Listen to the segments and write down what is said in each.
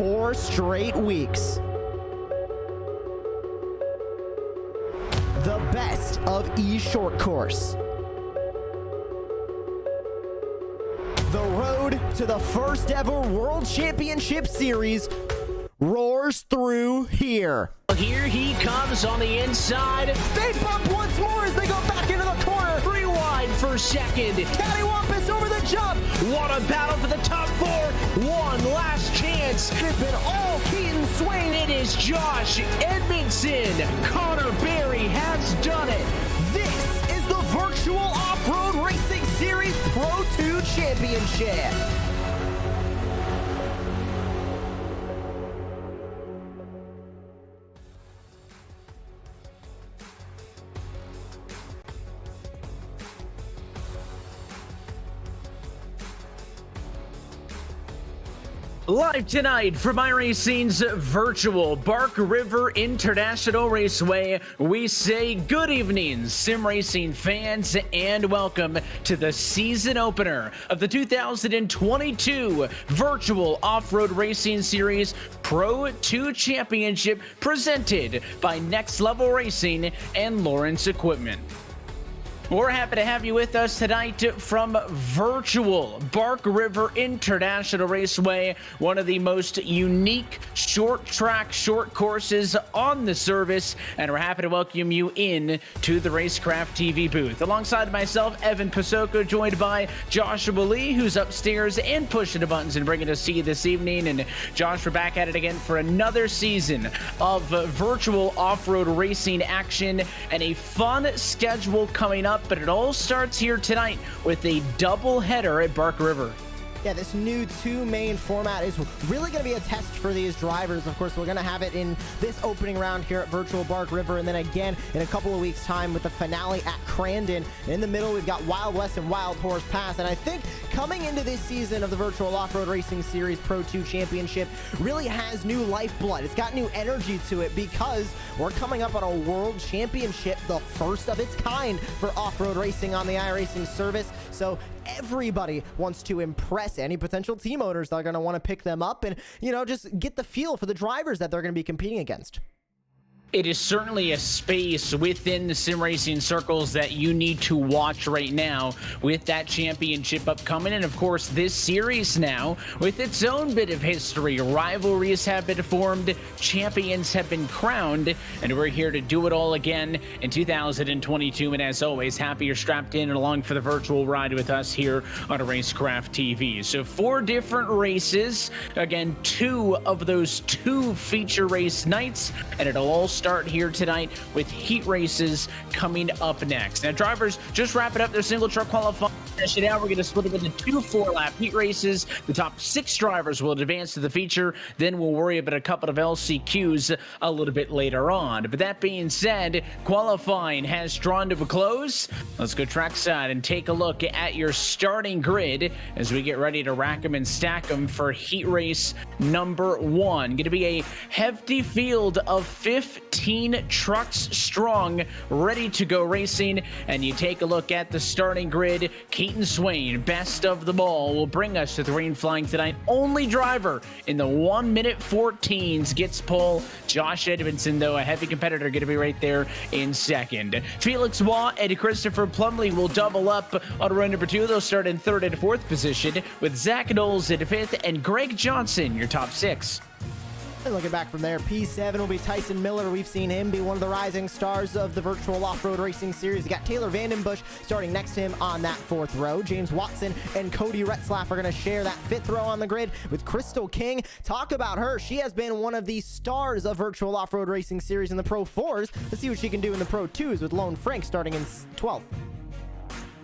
4 straight weeks. The best of E-Short Course. The road to the first ever World Championship Series roars through here. Here he comes on the inside. They bump once more as they go back into the corner. Free wide for second. Cattywampus over the jump. What a battle for the top 4. One last chance. It's been all Keaton Swain. It is Josh Edmondson. Connor Berry has done it. This is the Virtual Off-Road Racing Series Pro 2 Championship. Live tonight from iRacing's virtual Bark River International Raceway, we say good evening, sim racing fans, and welcome to the season opener of the 2022 Virtual Off-Road Racing Series Pro 2 Championship presented by Next Level Racing and Lawrence Equipment. We're happy to have you with us tonight from virtual Bark River International Raceway, one of the most unique short track, short courses on the service, and we're happy to welcome you in to the Racecraft TV booth. Alongside myself, Evan Pasoko, joined by Joshua Lee, who's upstairs and pushing the buttons and bringing us to you this evening. And Josh, we're back at it again for another season of virtual off-road racing action and a fun schedule coming up. But it all starts here tonight with a double header at Bark River. Yeah, this new 2-main format is really going to be a test for these drivers. Of course, we're going to have it in this opening round here at Virtual Bark River, and then again in a couple of weeks' time with the finale at Crandon. And in the middle, we've got Wild West and Wild Horse Pass. And I think coming into this season of the Virtual Off-Road Racing Series Pro 2 Championship really has new lifeblood. It's got new energy to it because we're coming up on a World Championship, the first of its kind for off-road racing on the iRacing service. So everybody wants to impress any potential team owners that are going to want to pick them up and, you know, just get the feel for the drivers that they're going to be competing against. It is certainly a space within the sim racing circles that you need to watch right now with that championship upcoming. And of course, this series now with its own bit of history. Rivalries have been formed, champions have been crowned, and we're here to do it all again in 2022. And as always, happy you're strapped in and along for the virtual ride with us here on Racecraft TV. So 4 different races, again, 2 of those 2 feature race nights, and it'll all start here tonight with heat races coming up next. Now, drivers just wrapping up their single truck qualifying session. Now we're going to split it into 2 4-lap heat races. The top 6 drivers will advance to the feature. Then we'll worry about a couple of LCQs a little bit later on. But that being said, qualifying has drawn to a close. Let's go trackside and take a look at your starting grid as we get ready to rack them and stack them for heat race number 1. Going to be a hefty field of 15 trucks strong, ready to go racing. And you take a look at the starting grid. Keaton Swain, best of them all, will bring us to the green flying tonight. Only driver in the 1:14 14s gets pole. Josh Edmondson, though, a heavy competitor, going to be right there in second. Felix Waugh and Christopher Plumley will double up on row number 2. They'll start in 3rd and 4th position, with Zach Knowles in 5th and Greg Johnson, your top 6. And looking back from there, P7 will be Tyson Miller. We've seen him be one of the rising stars of the virtual off-road racing series. You got Taylor Vandenbush starting next to him on that 4th row. James Watson and Cody Retzlaff are going to share that 5th row on the grid with Crystal King. Talk about her. She has been one of the stars of virtual off-road racing series in the Pro 4s. Let's see what she can do in the Pro 2s with Lone Frank starting in 12th.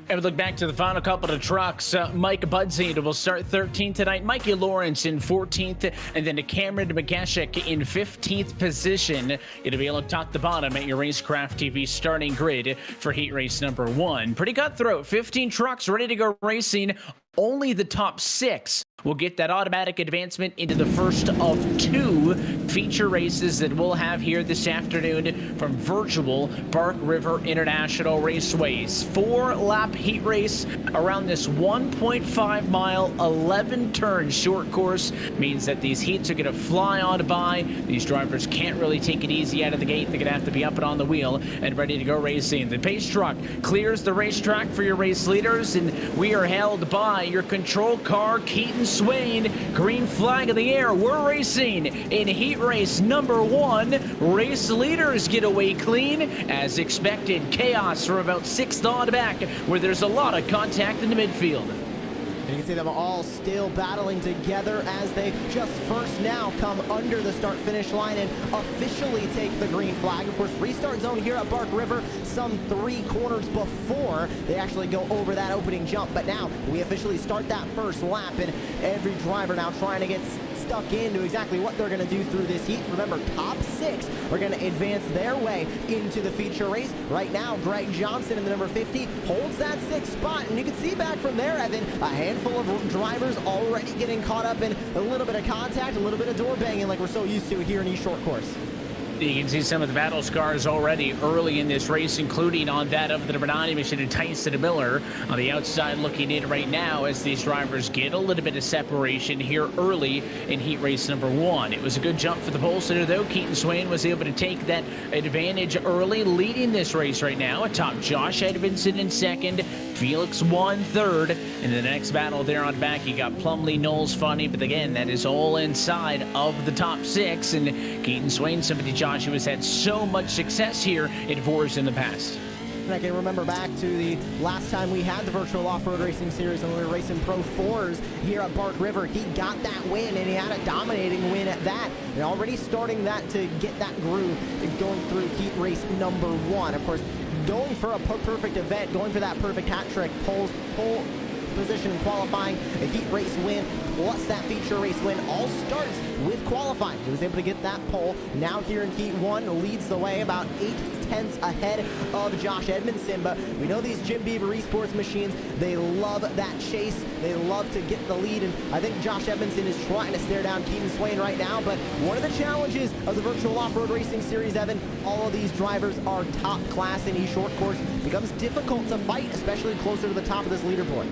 And we look back to the final couple of trucks. Mike Budzine will start 13th tonight. Mikey Lawrence in 14th. And then to Cameron McGashek in 15th position. It'll be a look top to bottom at your Racecraft TV starting grid for heat race number 1. Pretty cutthroat. 15 trucks ready to go racing. Only the top 6 will get that automatic advancement into the first of 2 feature races that we'll have here this afternoon from virtual Bark River International Raceways. 4-lap heat race around this 1.5 mile, 11 turn short course means that these heats are going to fly on by. These drivers can't really take it easy out of the gate. They're going to have to be up and on the wheel and ready to go racing. The pace truck clears the racetrack for your race leaders, and we are held by your control car, Keaton Swain. Green flag in the air. We're racing in heat race number 1. Race leaders get away clean. As expected, chaos for about 6th on back, where there's a lot of contact in the midfield. And you can see them all still battling together as they just first now come under the start-finish line and officially take the green flag. Of course, restart zone here at Bark River some 3 corners before they actually go over that opening jump. But now we officially start that first lap, and every driver now trying to get stuck into exactly what they're going to do through this heat. Remember, top 6 are going to advance their way into the feature race. Right now, Greg Johnson in the number 50 holds that 6th spot, and you can see back from there, Evan, a handful of drivers already getting caught up in a little bit of contact, a little bit of door banging like we're so used to here in East Short Course. You can see some of the battle scars already early in this race, including on that of the number 9 emission and Tyson Miller on the outside looking in right now as these drivers get a little bit of separation here early in heat race number 1. It was a good jump for the pole sitter, though. Keaton Swain was able to take that advantage early, leading this race right now. Atop Josh Edmondson in 2nd, Felix 1 3rd. In the next battle there on back, you got Plumley, Knowles, Funny, but again, that is all inside of the top 6. And Keaton Swain, somebody Josh who has had so much success here in Forest in the past. And I can remember back to the last time we had the virtual off-road racing series when we were racing Pro 4s here at Bark River. He got that win, and he had a dominating win at that. And already starting that to get that groove going through heat race number 1. Of course, going for a perfect event, going for that perfect hat trick, pole position in qualifying, a heat race win, plus that feature race win, all starts with qualifying. He was able to get that pole. Now here in heat 1, leads the way about 8/10 ahead of Josh Edmondson. But we know these Jim Beaver Esports machines, they love that chase. They love to get the lead, and I think Josh Edmondson is trying to stare down Keaton Swain right now. But one of the challenges of the virtual off-road racing series, Evan, all of these drivers are top class in East Short Course. It becomes difficult to fight, especially closer to the top of this leaderboard.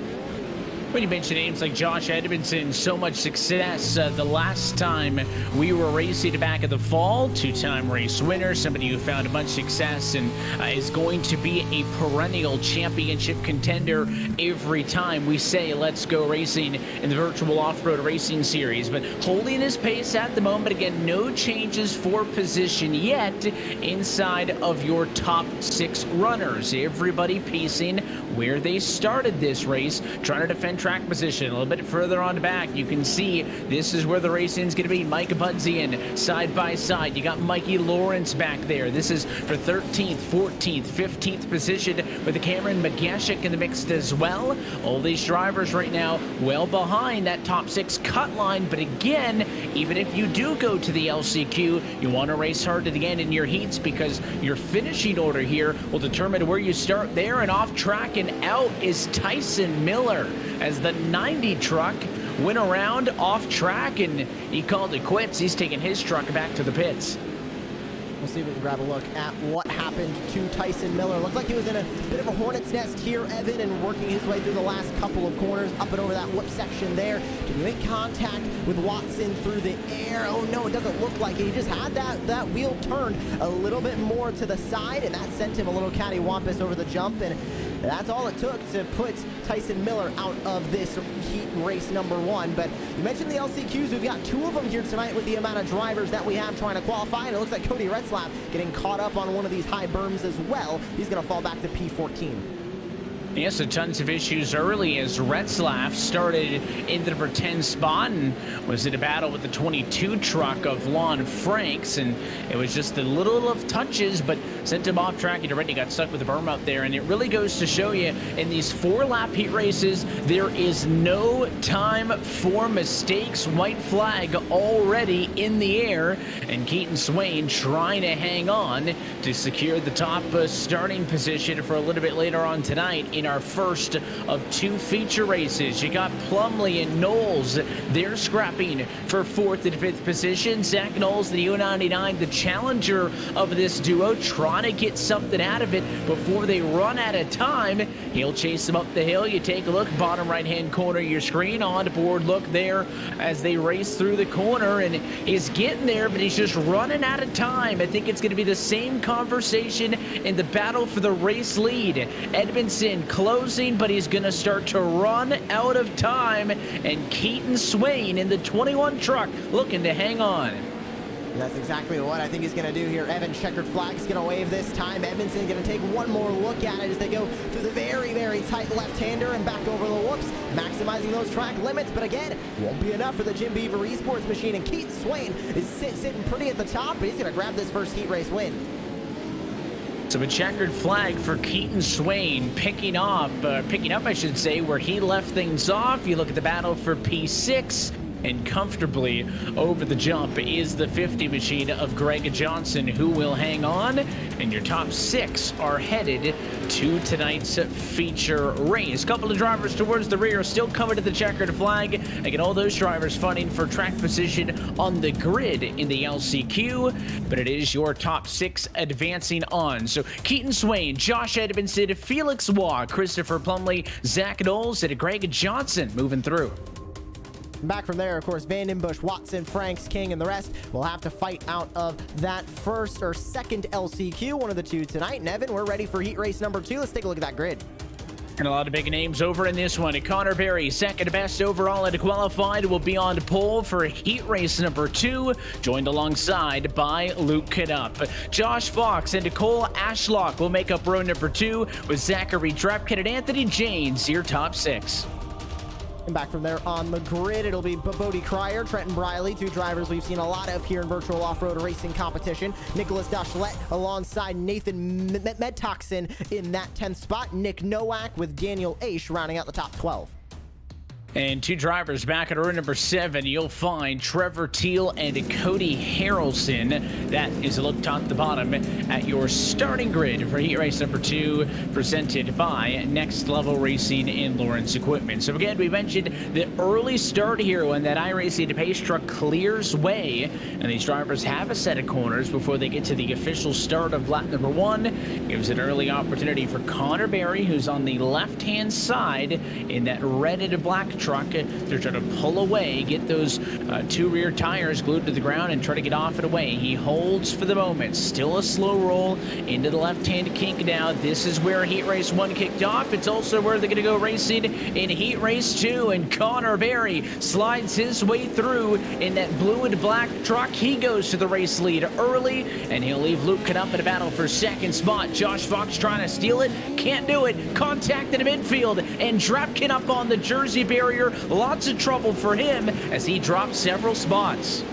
When you mention names like Josh Edmondson, so much success the last time we were racing back in the fall, 2-time race winner, somebody who found much success and is going to be a perennial championship contender every time we say let's go racing in the virtual off-road racing series. But holding his pace at the moment, again, no changes for position yet inside of your top 6 runners. Everybody pacing where they started this race, trying to defend track position. A little bit further on back, you can see this is where the racing's going to be. Mike Budzian side by side. You got Mikey Lawrence back there. This is for 13th, 14th, 15th position with Cameron McGashik in the mix as well. All these drivers right now well behind that top 6 cut line. But again, even if you do go to the LCQ, you want to race hard to the end in your heats, because your finishing order here will determine where you start there. And off track and out is Tyson Miller as the 90 truck went around off track, and he called it quits. He's taking his truck back to the pits. We'll see if we can grab a look at what happened to Tyson Miller. Looked like he was in a bit of a hornet's nest here, Evan, and working his way through the last couple of corners, up and over that whip section there. Did he make contact with Watson through the air? Oh no, it doesn't look like it. He just had that wheel turned a little bit more to the side, and that sent him a little cattywampus over the jump, and that's all it took to put Tyson Miller out of this heat race number 1. But you mentioned the LCQs. We've got 2 of them here tonight with the amount of drivers that we have trying to qualify, and it looks like Cody Retzlaff getting caught up on one of these high berms as well. He's going to fall back to P14. Yes, so tons of issues early as Retzlaff started in the number 10 spot and was in a battle with the 22 truck of Lon Franks, and it was just a little of touches, but sent him off track. He already got stuck with the berm up there, and it really goes to show you in these 4-lap heat races, there is no time for mistakes. White flag already in the air, and Keaton Swain trying to hang on to secure the top starting position for a little bit later on tonight in our first of 2 feature races. You got Plumley and Knowles. They're scrapping for 4th and 5th position. Zach Knowles, the U99, the challenger of this duo, trying to get something out of it before they run out of time. He'll chase them up the hill. You take a look, bottom right-hand corner of your screen, on board look there as they race through the corner, and he's getting there, but he's just running out of time. I think it's going to be the same conversation in the battle for the race lead. Edmondson closing, but he's going to start to run out of time, and Keaton Swain in the 21 truck looking to hang on. That's exactly what I think he's going to do here. Evan checkered flag's going to wave this time. Edmondson going to take one more look at it as they go through the very, very tight left-hander and back over the whoops, maximizing those track limits. But again, won't be enough for the Jim Beaver Esports machine. And Keaton Swain is sitting pretty at the top, but he's going to grab this first heat race win. So a checkered flag for Keaton Swain, picking up, I should say, where he left things off. You look at the battle for P6. And comfortably over the jump is the 50 machine of Greg Johnson, who will hang on. And your top 6 are headed to tonight's feature race. Couple of drivers towards the rear still coming to the checkered flag. Again, all those drivers fighting for track position on the grid in the LCQ. But it is your top 6 advancing on. So Keaton Swain, Josh Edmondson, Felix Waugh, Christopher Plumley, Zach Knowles, and Greg Johnson moving through. Back from there, of course, Vandenbush, Watson, Franks, King, and the rest will have to fight out of that first or second LCQ, one of the 2 tonight. And Evan, we're ready for heat race number 2. Let's take a look at that grid. And a lot of big names over in this one. Connor Berry, second best overall and qualified, will be on pole for heat race number 2, joined alongside by Luke Canup. Josh Fox and Cole Ashlock will make up row number 2 with Zachary Drepkin and Anthony Janes, your top 6. And back from there on the grid, it'll be Bodie Cryer, Trenton Briley, 2 drivers we've seen a lot of here in virtual off-road racing competition. Nicholas Dachelet alongside Nathan Medtoxin in that 10th spot. Nick Nowak with Daniel Aish rounding out the top 12. And 2 drivers back at row number 7, you'll find Trevor Teal and Cody Harrelson. That is a look top to bottom at your starting grid for heat race number 2, presented by Next Level Racing in Lawrence Equipment. So again, we mentioned the early start here when that iRacing pace truck clears way, and these drivers have a set of corners before they get to the official start of lap number 1. Gives an early opportunity for Connor Berry, who's on the left-hand side in that red and black truck. They're trying to pull away, get those 2 rear tires glued to the ground and try to get off and away. He holds for the moment. Still a slow roll into the left-hand kink now. This is where heat race 1 kicked off. It's also where they're going to go racing in heat race 2. And Connor Berry slides his way through in that blue and black truck. He goes to the race lead early, and he'll leave Luke Canup in a battle for second spot. Josh Fox trying to steal it. Can't do it. Contact in the midfield, and Drepkin up on the Jersey barrier. Lots of trouble for him as he drops several spots.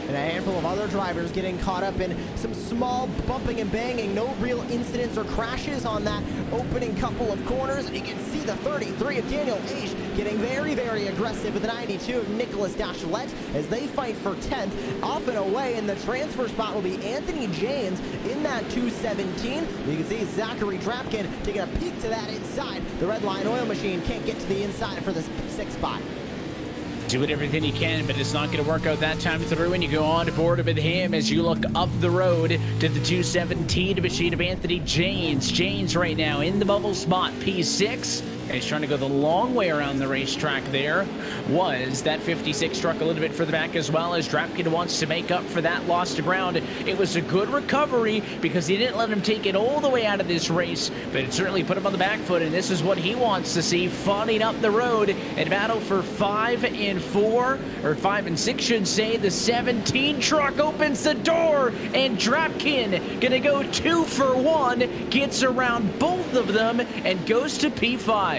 And a handful of other drivers getting caught up in some small bumping and banging. No real incidents or crashes on that opening couple of corners. And you can see the 33 of Daniel Aish getting very, very aggressive with the 92 of Nicholas Dachelet as they fight for 10th. Off and away, and the transfer spot will be Anthony Janes in that 217. You can see Zachary Drepkin taking a peek to that inside. The red line oil machine can't get to the inside for the 6th spot. Doing everything he can, but it's not going to work out that time through, and you go on board with him as you look up the road to the 217 machine of Anthony Janes. Janes right now in the bubble spot, P6. And he's trying to go the long way around the racetrack there. Was that 56 truck a little bit further back as well, as Drepkin wants to make up for that lost ground. It was a good recovery because he didn't let him take it all the way out of this race, but it certainly put him on the back foot, and this is what he wants to see, fawning up the road and battle for 5 and 4, or 5 and 6 should say. The 17 truck opens the door, and Drepkin gonna go 2 for 1, gets around both of them and goes to P5.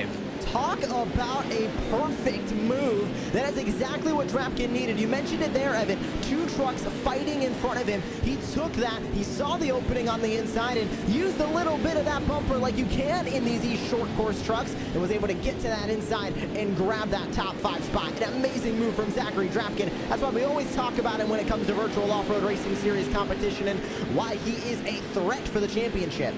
talk about a perfect move. That is exactly what Drapkin needed. You mentioned it there, Evan. Two trucks fighting in front of him. He took that, he saw the opening on the inside and used a little bit of that bumper like you can in these short course trucks, and was able to get to that inside and grab that top 5 spot. An amazing move from Zachary Drapkin. That's why we always talk about him when it comes to virtual off-road racing series competition and why he is a threat for the championship.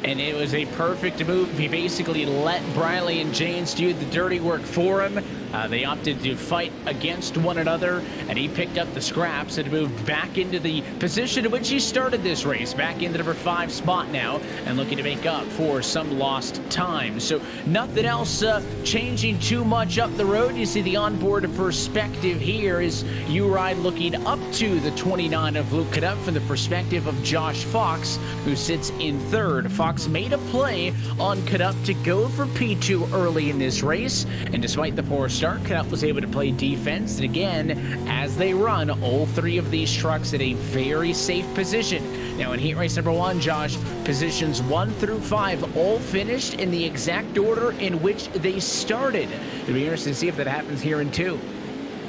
And it was a perfect move. He basically let Briley and James do the dirty work for him. They opted to fight against one another, and he picked up the scraps and moved back into the position in which he started this race, back into number 5 spot now, and looking to make up for some lost time. So nothing else changing too much up the road. You see the onboard perspective here is U-Ride looking up to the 29 of Luke Cadup from the perspective of Josh Fox, who sits in 3rd. Fox made a play on Cadup to go for P2 early in this race, and despite the poor start, Cadup was able to play defense. And again, as they run, all 3 of these trucks at a very safe position. Now in heat race number 1, Josh, positions 1 through 5 all finished in the exact order in which they started. It'll be interesting to see if that happens here in 2.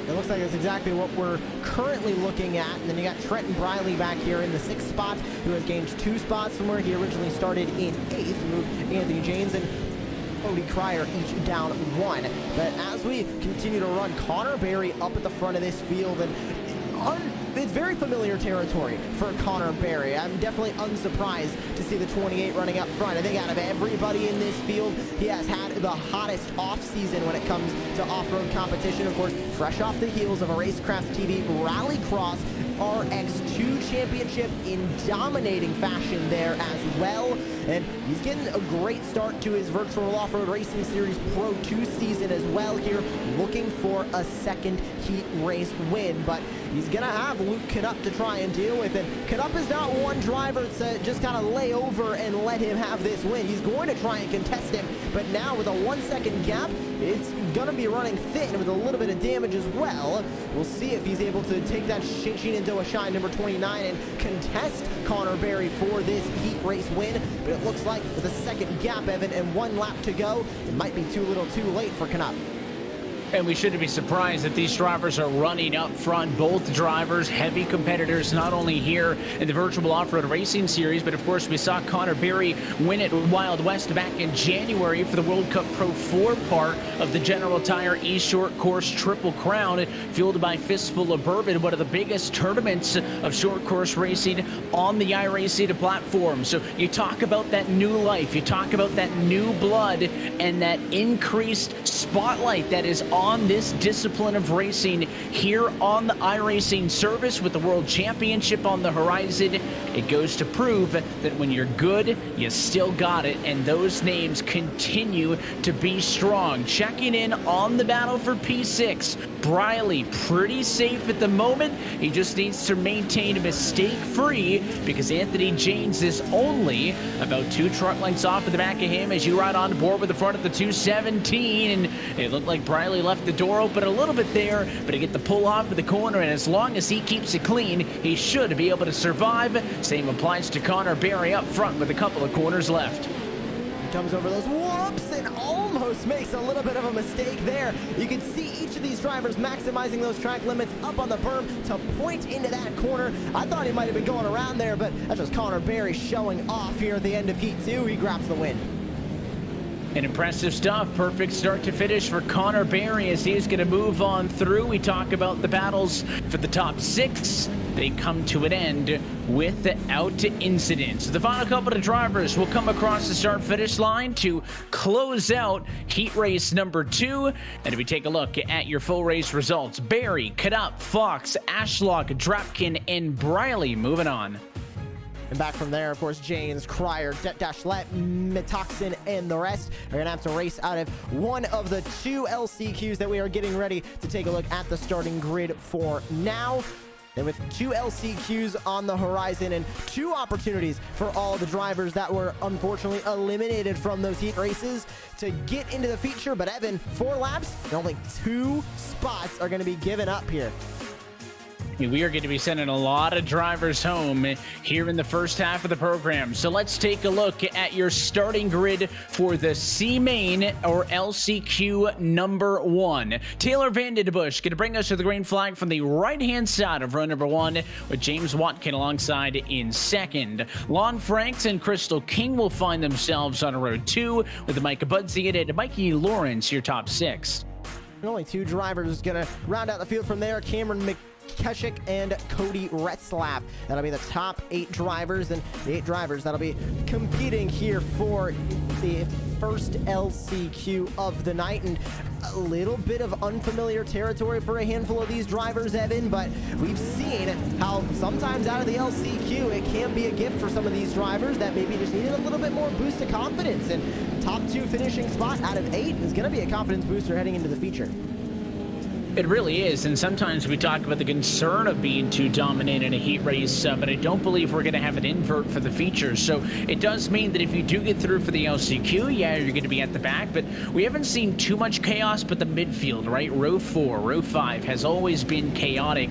It looks like that's exactly what we're currently looking at. And then you got Trenton Briley back here in the 6th spot, who has gained 2 spots from where he originally started in 8th. Moved Anthony James and Cody Cryer each down 1. But as we continue to run, Connor Berry up at the front of this field, and it's very familiar territory for Connor Berry. I'm definitely unsurprised to see the 28 running up front. I think out of everybody in this field, he has had the hottest off-season when it comes to off-road competition. Of course, fresh off the heels of a Racecraft TV Rallycross RX2 championship in dominating fashion there as well. And he's getting a great start to his virtual off-road racing series Pro 2 season as well here, looking for a 2nd heat race win. But he's gonna have Luke Cadup to try and deal with, and Cadup is not one driver to just kind of lay over and let him have this win. He's going to try and contest him, but now with a 1-second gap, it's gonna be running thin with a little bit of damage as well. We'll see if he's able to take that Sheen into a shine number 29 and contest Connor Berry for this heat race win. But it looks like with a 2nd gap, Evan, and 1 lap to go, it might be too little too late for Cadup. And we shouldn't be surprised that these drivers are running up front. Both drivers, heavy competitors, not only here in the Virtual Off-Road Racing Series, but of course we saw Connor Berry win at Wild West back in January for the World Cup Pro 4 part of the General Tire East Short Course Triple Crown, fueled by Fistful of Bourbon, one of the biggest tournaments of short course racing on the iRacing platform. So you talk about that new life, you talk about that new blood, and that increased spotlight that is on this discipline of racing here on the iRacing service with the World Championship on the horizon. It goes to prove that when you're good, you still got it, and those names continue to be strong. Checking in on the battle for P6, Briley pretty safe at the moment. He just needs to maintain mistake-free because Anthony James is only about 2 truck lengths off of the back of him as you ride on board with the front of the 217, and it looked like Briley left the door open a little bit there, but to get the pull off of the corner, and as long as he keeps it clean, he should be able to survive. Same applies to Connor Berry up front with a couple of corners left. Comes over those whoops and almost makes a little bit of a mistake there. You can see each of these drivers maximizing those track limits up on the berm to point into that corner. I thought he might have been going around there, but that's just Connor Berry showing off here at the end of Heat 2. He grabs the win. And impressive stuff. Perfect start to finish for Connor Berry as he's going to move on through. We talk about the battles for the top 6. They come to an end without incident. So the final couple of drivers will come across the start-finish line to close out heat race number 2. And if we take a look at your full race results, Berry, Cadup, Fox, Ashlock, Drapkin, and Briley moving on. And back from there, of course, James, Cryer, Dashlet, Metoxin, and the rest are going to have to race out of one of the 2 LCQs that we are getting ready to take a look at the starting grid for now. And with 2 LCQs on the horizon and 2 opportunities for all the drivers that were unfortunately eliminated from those heat races to get into the feature. But Evan, 4 laps, and only 2 spots are going to be given up here. We are going to be sending a lot of drivers home here in the first half of the program. So let's take a look at your starting grid for the C main or LCQ number 1. Taylor Vandenbush going to bring us to the green flag from the right-hand side of row number 1 with James Watkin alongside in second. Lon Franks and Crystal King will find themselves on row 2 with Micah Budzian and Mikey Lawrence, your top 6. Only 2 drivers going to round out the field from there. Cameron Keshik and Cody Retzlaff. That'll be the top 8 drivers, and the 8 drivers that'll be competing here for the first LCQ of the night. And a little bit of unfamiliar territory for a handful of these drivers, Evan, but we've seen how sometimes out of the LCQ it can be a gift for some of these drivers that maybe just needed a little bit more boost of confidence. And top 2 finishing spot out of 8 is going to be a confidence booster heading into the feature. It really is, and sometimes we talk about the concern of being too dominant in a heat race, but I don't believe we're going to have an invert for the features. So it does mean that if you do get through for the LCQ, yeah, you're going to be at the back, but we haven't seen too much chaos, but the midfield, right? Row 4, row 5 has always been chaotic.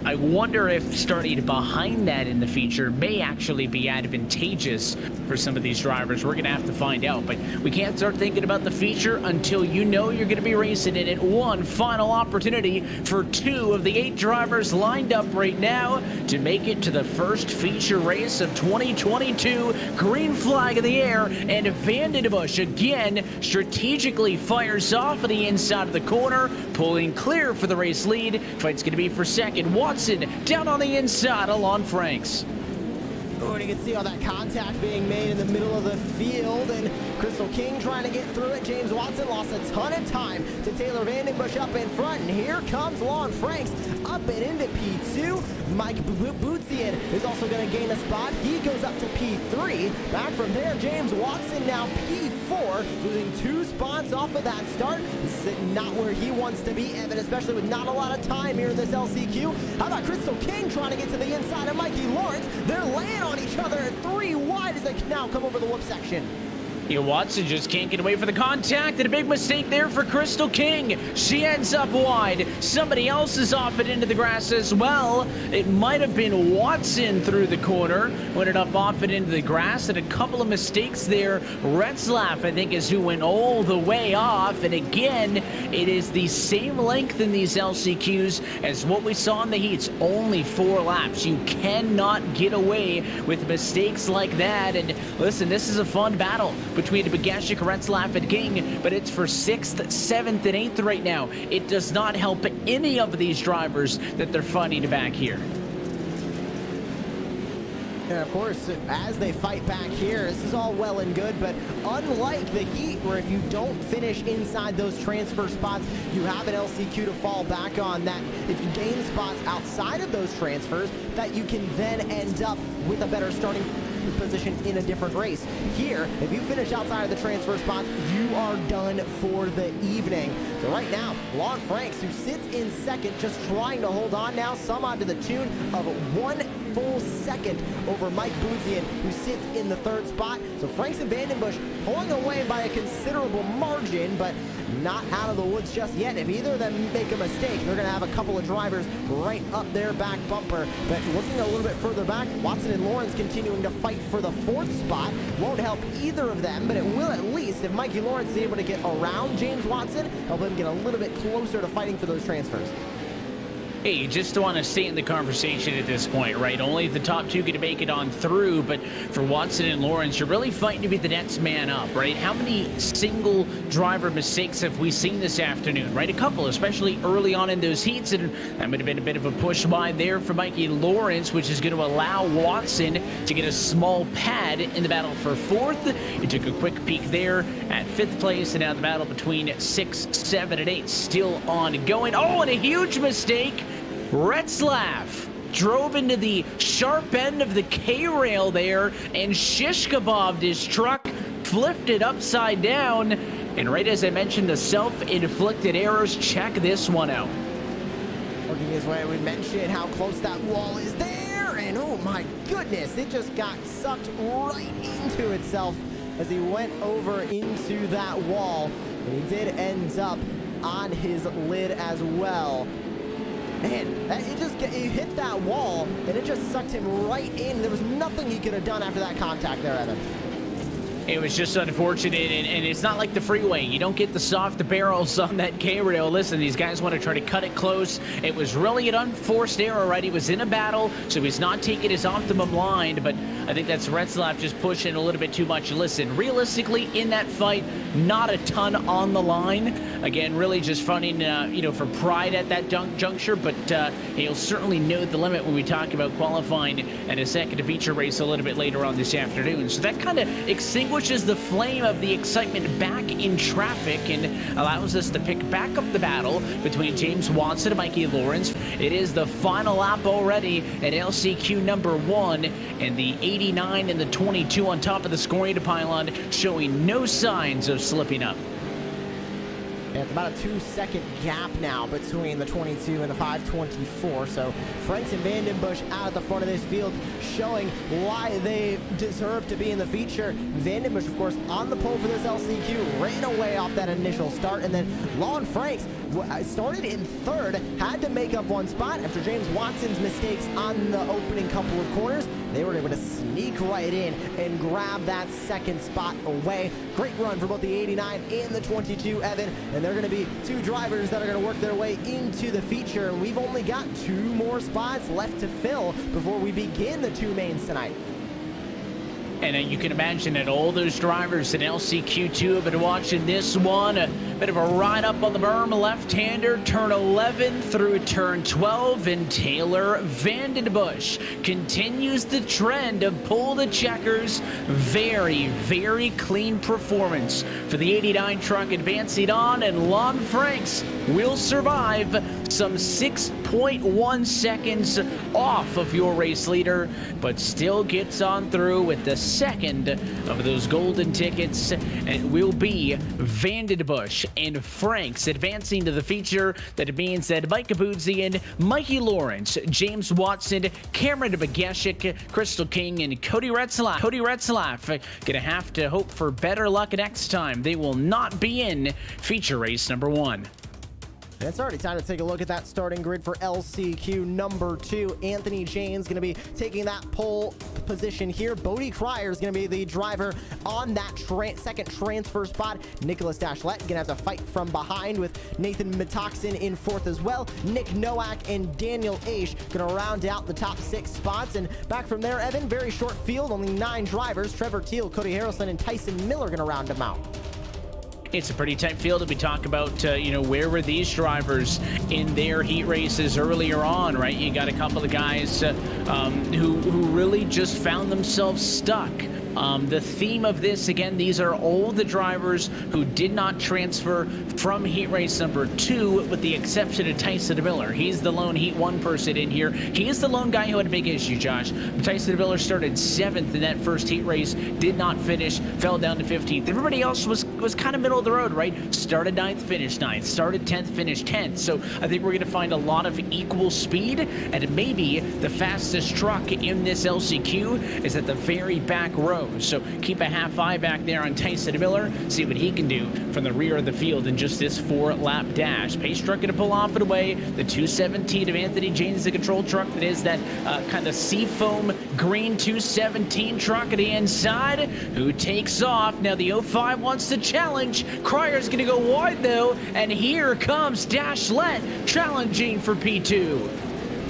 I wonder if starting behind that in the feature may actually be advantageous for some of these drivers. We're going to have to find out, but we can't start thinking about the feature until you know you're going to be racing in it. One final opportunity for 2 of the 8 drivers lined up right now to make it to the first feature race of 2022. Green flag in the air, and Vandenbush again strategically fires off of the inside of the corner, pulling clear for the race lead. Fight's going to be for second. Watson down on the inside of Lon Franks. Oh, and you can see all that contact being made in the middle of the field, and Crystal King trying to get through it. James Watson lost a ton of time to Taylor Vandenbush up in front, and here comes Lon Franks up and into P2. Mike Budzian is also going to gain a spot. He goes up to P3. Back from there, James Watson now P4, losing 2 spots off of that start. This is not where he wants to be, Evan, especially with not a lot of time here in this LCQ. How about Crystal King trying to get to the inside of Mikey Lawrence? They're laying on each other at 3 wide as they now come over the whoop section. Yeah, Watson just can't get away from the contact, and a big mistake there for Crystal King. She ends up wide. Somebody else is off it into the grass as well. It might have been Watson through the corner, ended up off it into the grass, and a couple of mistakes there. Retzlaff, I think, is who went all the way off, and again, it is the same length in these LCQs as what we saw in the heats. Only 4 laps. You cannot get away with mistakes like that, and listen, this is a fun battle between Bagashik, Retzlaff, and King, but it's for 6th, 7th, and 8th right now. It does not help any of these drivers that they're fighting back here. And of course, as they fight back here, this is all well and good, but unlike the heat, where if you don't finish inside those transfer spots, you have an LCQ to fall back on, that if you gain spots outside of those transfers, that you can then end up with a better starting position in a different race. Here, if you finish outside of the transfer spots, you are done for the evening. So right now, Lon Franks, who sits in second, just trying to hold on now, somehow to the tune of 1 full second over Mike Budzian, who sits in the 3rd spot. So Franks and Vandenbush pulling away by a considerable margin, but not out of the woods just yet. If either of them make a mistake, they're going to have a couple of drivers right up their back bumper. But looking a little bit further back, Watson and Lawrence continuing to fight for the 4th spot. Won't help either of them, but it will at least, if Mikey Lawrence is able to get around James Watson, help him get a little bit closer to fighting for those transfers. Hey, you just want to stay in the conversation at this point, right? Only the top 2 get to make it on through, but for Watson and Lawrence, you're really fighting to be the next man up, right? How many single driver mistakes have we seen this afternoon, right? A couple, especially early on in those heats, and that might have been a bit of a push wide there for Mikey Lawrence, which is going to allow Watson to get a small pad in the battle for 4th. He took a quick peek there at 5th place, and now the battle between 6, 7, and 8 still ongoing. Oh, and a huge mistake. Retzlaff drove into the sharp end of the K-rail there and shish kebabbed his truck, flipped it upside down, and right as I mentioned the self-inflicted errors, check this one out. Working his way, we mentioned how close that wall is there, and oh my goodness, it just got sucked right into itself as he went over into that wall, and he did end up on his lid as well. And it hit that wall, and it just sucked him right in. There was nothing he could have done after that contact there, Evan. It was just unfortunate, and it's not like the freeway. You don't get the soft barrels on that K-rail. Listen, these guys want to try to cut it close. It was really an unforced error, right? He was in a battle, so he's not taking his optimum line, but I think that's Racecraft just pushing a little bit too much. Listen, realistically, in that fight, not a ton on the line. Again, really just fighting, for pride at that juncture, but he'll certainly know the limit when we talk about qualifying and a second feature race a little bit later on this afternoon. So that kind of extinguishes the flame of the excitement back in traffic and allows us to pick back up the battle between James Watson and Mikey Lawrence. It is the final lap already at LCQ number 1, and the 89 and the 22 on top of the scoring pylon showing no signs of slipping up. And it's about a 2-second gap now between the 22 and the 524. So Franks and Vandenbush out at the front of this field, showing why they deserve to be in the feature. Vandenbush, of course, on the pole for this LCQ, ran away off that initial start. And then Lon Franks started in third, had to make up one spot after James Watson's mistakes on the opening couple of corners. They were able to sneak right in and grab that second spot away. Great run for both the 89 and the 22, Evan. And they're going to be two drivers that are going to work their way into the feature. And we've only got 2 more spots left to fill before we begin the 2 mains tonight. And you can imagine that all those drivers in LCQ2 have been watching this one. A bit of a ride up on the berm, left-hander, turn 11 through turn 12, and Taylor Vandenbush continues the trend of pull the checkers. Very, very clean performance for the 89 truck advancing on, and Lon Franks will survive, some 6.1 seconds off of your race leader, but still gets on through with the second of those golden tickets. And it will be Vandenbush and Franks advancing to the feature. That means that Mike Abudzian, Mikey Lawrence, James Watson, Cameron Begeshik, Crystal King, and Cody Racecraft gonna have to hope for better luck next time. They will not be in feature race number 1. And it's already time to take a look at that starting grid for LCQ number 2. Anthony Jane's going to be taking that pole position here. Bodie Cryer is going to be the driver on that second transfer spot. Nicholas Dashlet going to have to fight from behind with Nathan Metoxen in 4th as well. Nick Nowak and Daniel Aish going to round out the top 6 spots. And back from there, Evan, very short field, only 9 drivers. Trevor Teal, Cody Harrelson, and Tyson Miller going to round them out. It's a pretty tight field if we talk about, where were these drivers in their heat races earlier on, right? You got a couple of guys who really just found themselves stuck. The theme of this, again, these are all the drivers who did not transfer from heat race number 2, with the exception of Tyson Miller. He's the lone heat 1 person in here. He is the lone guy who had a big issue, Josh. Tyson Miller started 7th in that first heat race, did not finish, fell down to 15th. Everybody else was kind of middle of the road, right? Started 9th, finished 9th. Started 10th, finished 10th. So I think we're going to find a lot of equal speed, and maybe the fastest truck in this LCQ is at the very back row. So keep a half eye back there on Tyson Miller, see what he can do from the rear of the field in just this 4-lap dash. Pace truck going to pull off and away. The 217 of Anthony Jane's the control truck. That is that kind of seafoam green 217 truck at the inside, who takes off. Now the 05 wants to challenge. Cryer's going to go wide though, and here comes Dashlet challenging for P2.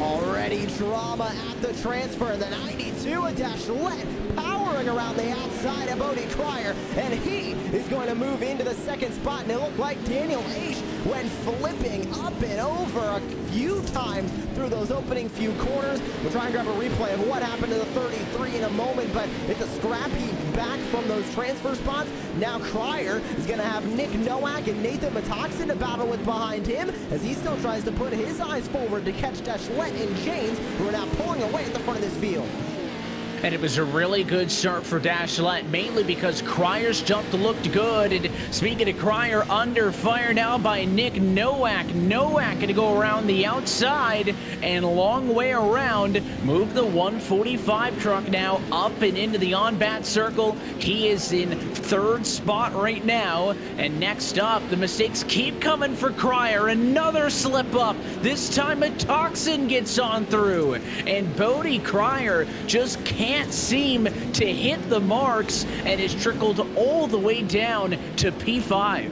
Already drama at the transfer. The 92 of Dashlet powering around the outside of Bodie Cryer, and he is going to move into the second spot. And it looked like Daniel Aish went flipping up and over a few times through those opening few corners. We'll try and grab a replay of what happened to the 33 in a moment, but it's a scrap heap back from those transfer spots. Now Cryer is going to have Nick Nowak and Nathan Metoxen to battle with behind him, as he still tries to put his eyes forward to catch Dashlet and Janes, who are now pulling away at the front of this field. And it was a really good start for Dashlet, mainly because Cryer's jump looked good. And speaking of Cryer, under fire now by Nick Nowak. Nowak going to go around the outside and a long way around. Move the 145 truck now up and into the on-bat circle. He is in third spot right now. And next up, the mistakes keep coming for Cryer. Another slip up. This time a Toxin gets on through. And Bodie Cryer just can't seem to hit the marks and is trickled all the way down to P5.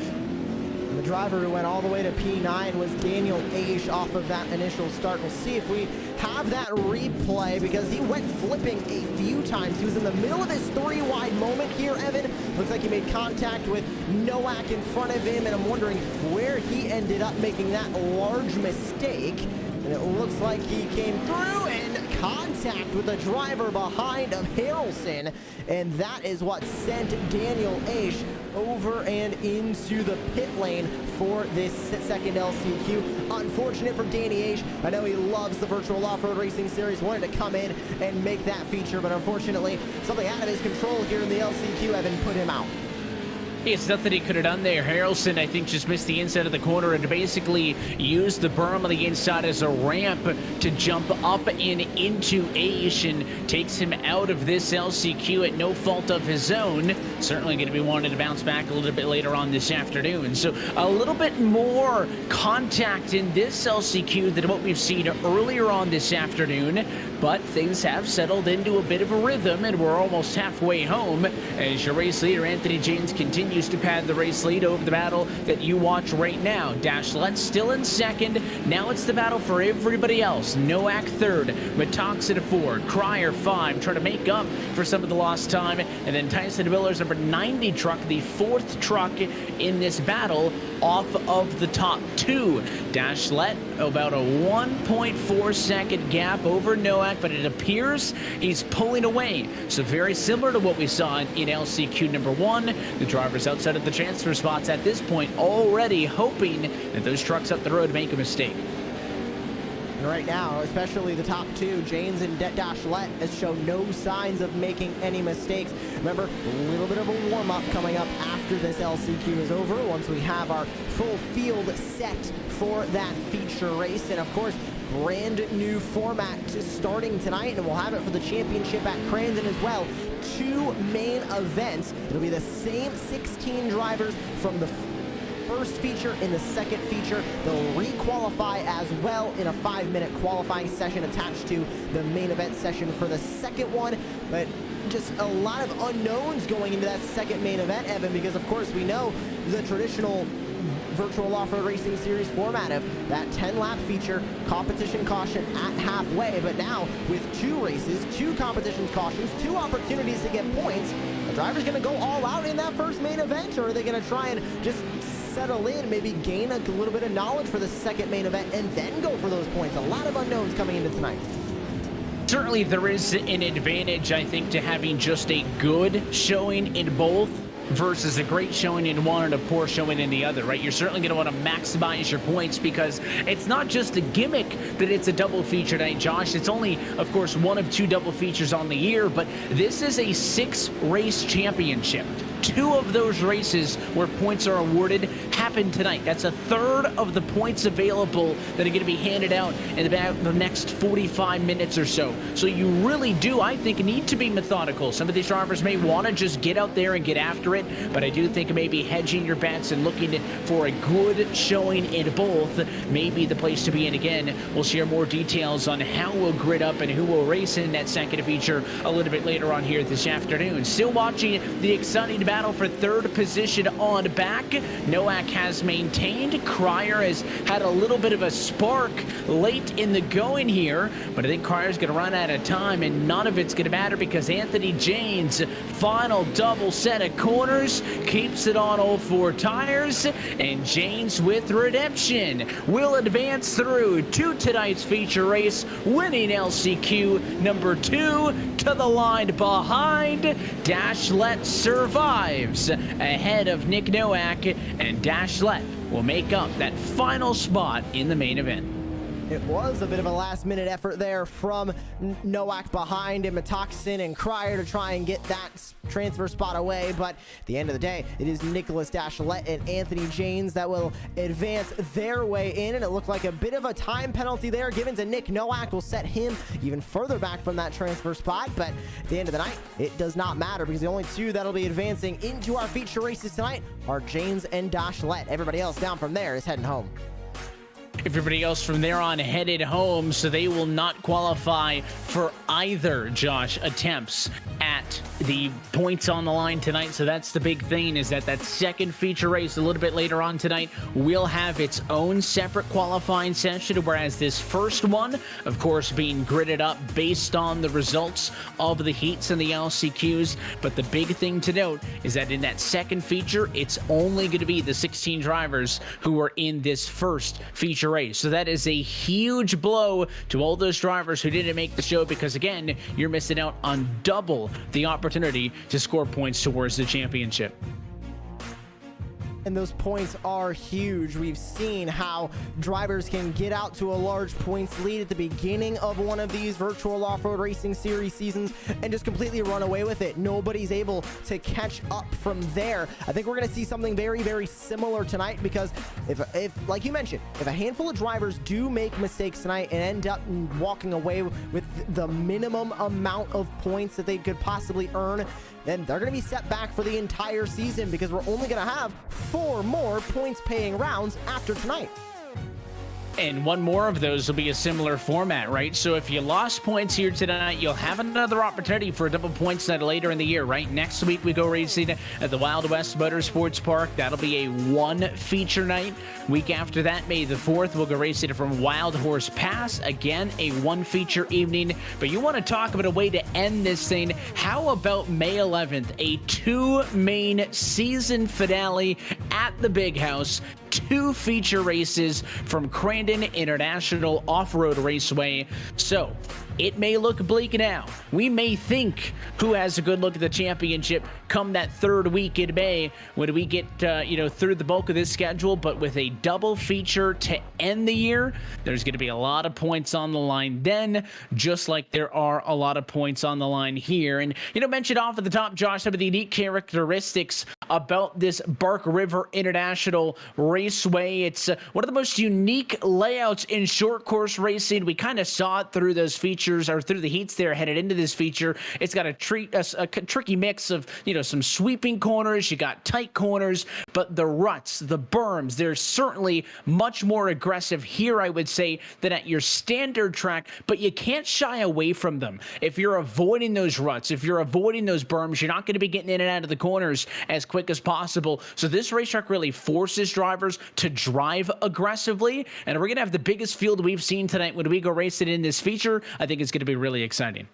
The driver who went all the way to P9 was Daniel Aish off of that initial start. We'll see if we have that replay because he went flipping a few times. He was in the middle of his three-wide moment here, Evan. Looks like he made contact with Nowak in front of him, and I'm wondering where he ended up making that large mistake. And it looks like he came through in contact with the driver behind of Harrelson. And that is what sent Daniel Aish over and into the pit lane for this second LCQ. Unfortunate for Danny Aish. I know he loves the virtual off-road racing series, wanted to come in and make that feature, but unfortunately something out of his control here in the LCQ, Evan, put him out. It's nothing he could have done there. Harrelson, I think, just missed the inside of the corner and basically used the berm on the inside as a ramp to jump up and into Aish and takes him out of this LCQ at no fault of his own. Certainly going to be wanting to bounce back a little bit later on this afternoon. So a little bit more contact in this LCQ than what we've seen earlier on this afternoon, but things have settled into a bit of a rhythm and we're almost halfway home as your race leader Anthony James continues to pad the race lead over the battle that you watch right now. Dashlet still in second. Now it's the battle for everybody else. Nowak third, Metoxin 4, Cryer 5, trying to make up for some of the lost time, and then Tyson Miller's number 90 truck, the fourth truck in this battle, off of the top two. Dashlet about a 1.4 second gap over Nowak, but it appears he's pulling away. So very similar to what we saw in LCQ number 1. The drivers outside of the transfer spots at this point already hoping that those trucks up the road make a mistake. And right now, especially the top two, James and Dashlet, has shown no signs of making any mistakes. Remember, a little bit of a warm-up coming up after this LCQ is over, once we have our full field set for that feature race. And of course, brand new format starting tonight, and we'll have it for the championship at Crandon as well. Two main events. It'll be the same 16 drivers from the first feature in the second feature. They'll re-qualify as well in a 5-minute qualifying session attached to the main event session for the second one. But just a lot of unknowns going into that second main event, Evan, because of course we know the traditional virtual off-road racing series format of that 10-lap feature, competition caution at halfway. But now with two races, two competition cautions, two opportunities to get points, the driver's going to go all out in that first main event, or are they going to try and just settle in, maybe gain a little bit of knowledge for the second main event and then go for those points? A lot of unknowns coming into tonight. Certainly there is an advantage, I think, to having just a good showing in both versus a great showing in one and a poor showing in the other, right? You're certainly going to want to maximize your points because it's not just a gimmick that it's a double feature night, Josh. It's only, of course, one of two double features on the year, but this is a 6-race championship. 2 of those races where points are awarded happen tonight. That's a third of the points available that are going to be handed out in about the next 45 minutes or so. So you really do, I think, need to be methodical. Some of these drivers may want to just get out there and get after it, but I do think maybe hedging your bets and looking for a good showing in both may be the place to be in. Again, we'll share more details on how we'll grid up and who will race in that second feature a little bit later on here this afternoon. Still watching the exciting battle for third position on back. Nowak has maintained. Cryer has had a little bit of a spark late in the going here, but I think Cryer's going to run out of time, and none of it's going to matter because Anthony James' final double set of corners keeps it on all 4 tires, and James with redemption will advance through to tonight's feature race, winning LCQ number 2 to the line behind. Dashlet survives ahead of Nick Nowak, and Dashlet will make up that final spot in the main event. It was a bit of a last-minute effort there from Nowak behind him, Metoxin and Cryer to try and get that transfer spot away, but at the end of the day, it is Nicholas Dashlet and Anthony Janes that will advance their way in, and it looked like a bit of a time penalty there given to Nick Nowak will set him even further back from that transfer spot, but at the end of the night, it does not matter because the only two that'll be advancing into our feature races tonight are Janes and Dashlet. Everybody else down from there is heading home. Everybody else from there on headed home, so they will not qualify for either, Josh, attempts at the points on the line tonight. So that's the big thing, is that second feature race a little bit later on tonight will have its own separate qualifying session, whereas this first one, of course, being gridded up based on the results of the heats and the LCQs. But the big thing to note is that in that second feature, it's only going to be the 16 drivers who are in this first feature race. So that is a huge blow to all those drivers who didn't make the show, because again, you're missing out on double the opportunity to score points towards the championship. And those points are huge. We've seen how drivers can get out to a large points lead at the beginning of one of these virtual off-road racing series seasons and just completely run away with it. Nobody's able to catch up from there. I think we're going to see something very, very similar tonight, because if like you mentioned, if a handful of drivers do make mistakes tonight and end up walking away with the minimum amount of points that they could possibly earn, then they're going to be set back for the entire season, because we're only going to have 4 more points paying rounds after tonight. And one more of those will be a similar format, right? So if you lost points here tonight, you'll have another opportunity for a double points night later in the year, right? Next week, we go racing at the Wild West Motorsports Park. That'll be a 1 feature night. Week after that, May the 4th, we'll go racing from Wild Horse Pass. Again, a 1 feature evening. But you want to talk about a way to end this thing. How about May 11th, a 2 main season finale at the Big House? 2 feature races from Crandon International Off-Road Raceway. So it may look bleak now. We may think who has a good look at the championship come that 3rd week in May when we get through the bulk of this schedule. But with a double feature to end the year, there's going to be a lot of points on the line then, just like there are a lot of points on the line here. And mentioned off at the top, Josh, some of the unique characteristics about this Bark River International Raceway. It's one of the most unique layouts in short course racing. We kind of saw it through those features, or through the heats there headed into this feature. It's got a tricky mix of some sweeping corners, you got tight corners, but the ruts, the berms, they're certainly much more aggressive here, I would say, than at your standard track, but you can't shy away from them. If you're avoiding those ruts, if you're avoiding those berms, you're not going to be getting in and out of the corners as quick as possible. So this racetrack really forces drivers to drive aggressively, and we're going to have the biggest field we've seen tonight when we go racing in this feature. I think it's going to be really exciting.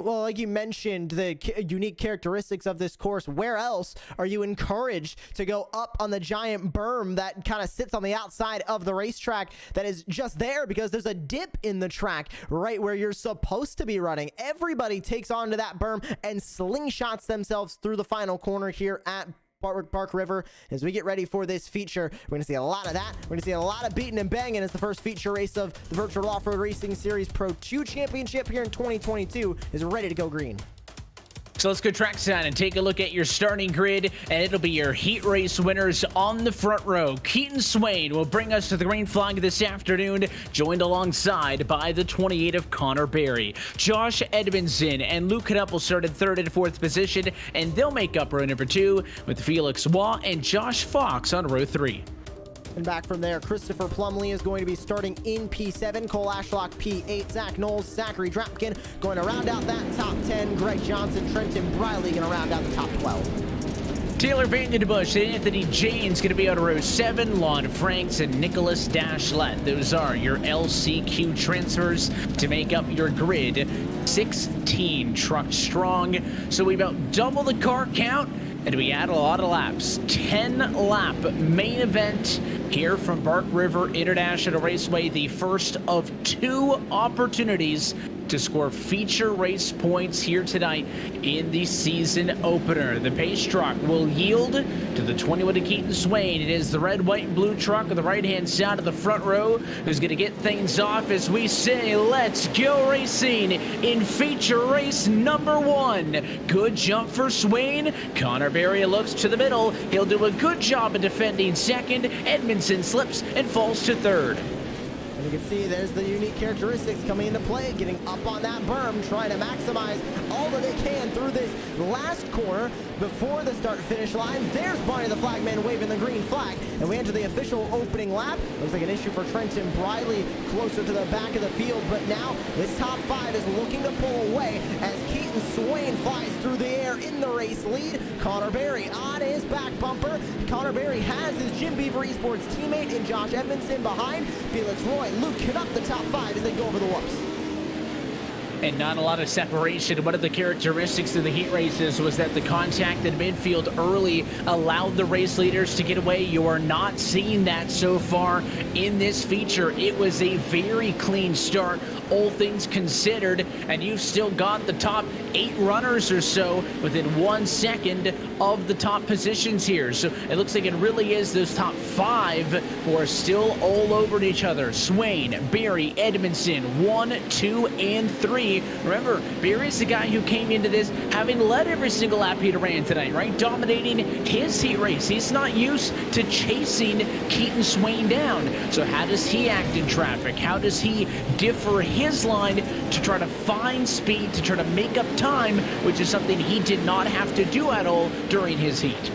Well, like you mentioned, the unique characteristics of this course, where else are you encouraged to go up on the giant berm that kind of sits on the outside of the racetrack that is just there because there's a dip in the track right where you're supposed to be running? Everybody takes onto that berm and slingshots themselves through the final corner here at Bark River. As we get ready for this feature, we're going to see a lot of that. We're going to see a lot of beating and banging as the first feature race of the Virtual Off-Road Racing Series Pro 2 Championship here in 2022 is ready to go green. So let's go trackside and take a look at your starting grid, and it'll be your heat race winners on the front row. Keaton Swain will bring us to the green flag this afternoon, joined alongside by the 28 of Connor Berry. Josh Edmondson and Luke Knupp will start in 3rd and 4th position, and they'll make up row number 2 with Felix Waugh and Josh Fox on row 3. And back from there, Christopher Plumley is going to be starting in P7, Cole Ashlock P8, Zach Knowles, Zachary Drapkin going to round out that top 10, Greg Johnson, Trenton Briley going to round out the top 12. Taylor Vandenbush and Anthony Janes going to be on row 7, Lon Franks and Nicholas Dashlet. Those are your LCQ transfers to make up your grid. 16 truck strong, so we about double the car count. And we add a lot of laps. 10-lap main event here from Bark River International Raceway. The first of 2 opportunities to score feature race points here tonight in the season opener. The pace truck will yield to the 21 to Keaton Swain. It is the red, white, and blue truck on the right-hand side of the front row who's going to get things off as we say, let's go racing in feature race number 1. Good jump for Swain. Connor Berry looks to the middle. He'll do a good job of defending second. Edmondson slips and falls to third. And you can see there's the unique characteristics coming into play, getting up on that berm, trying to maximize all that they can through this last corner before the start-finish line. There's Barney the flagman waving the green flag, and we enter the official opening lap. Looks like an issue for Trenton Briley closer to the back of the field, but now this top 5 is looking to pull away as Keaton Swain flies through the air in the race lead. Connor Berry on his back bumper. Connor Berry has his Jim Beaver Esports teammate in Josh Edmondson behind. Felix Roy luking up the top 5 as they go over the whoops. And not a lot of separation. One of the characteristics of the heat races was that the contact in midfield early allowed the race leaders to get away. You are not seeing that so far in this feature. It was a very clean start, all things considered, and you've still got the top 8 runners or so within 1 second of the top positions here. So it looks like it really is those top 5 who are still all over each other. Swain, Berry, Edmondson, 1, 2, and 3. Remember, Berry's the guy who came into this having led every single lap he ran tonight, right? Dominating his heat race. He's not used to chasing Keaton Swain down. So how does he act in traffic? How does he differ his line to try to find speed, to try to make up time, which is something he did not have to do at all during his heat?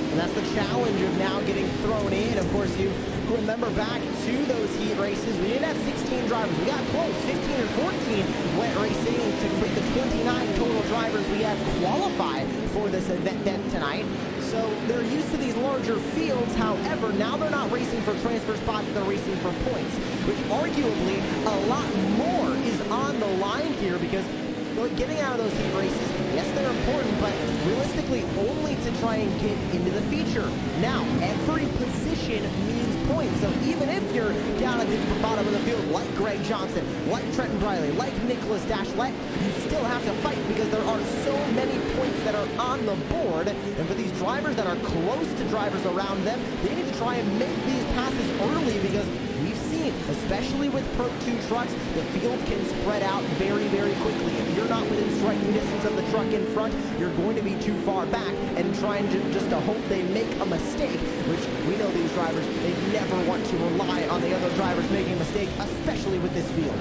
And that's the challenge of now getting thrown in. Of course, you remember back to those heat races, we didn't have 16 drivers. We got close, 15 or 14 wet racing to complete the 29 total drivers we had qualified for this event tonight. So they're used to these larger fields. However, now they're not racing for transfer spots, they're racing for points, which arguably a lot more is on the line here because getting out of those heat races, yes, they're important, but realistically only to try and get into the feature. Now, every position means points, so even if you're down at the bottom of the field, like Greg Johnson, like Trenton Briley, like Nicholas Dashlet, you still have to fight because there are so many points that are on the board, and for these drivers that are close to drivers around them, they need to try and make these passes early because we've seen, especially with Pro 2 trucks, the field can spread out very, very quickly. If you're not within striking distance of the truck in front, you're going to be too far back and trying just to hope they make a mistake, which we know these drivers, they never want to rely on the other drivers making a mistake, especially with this field.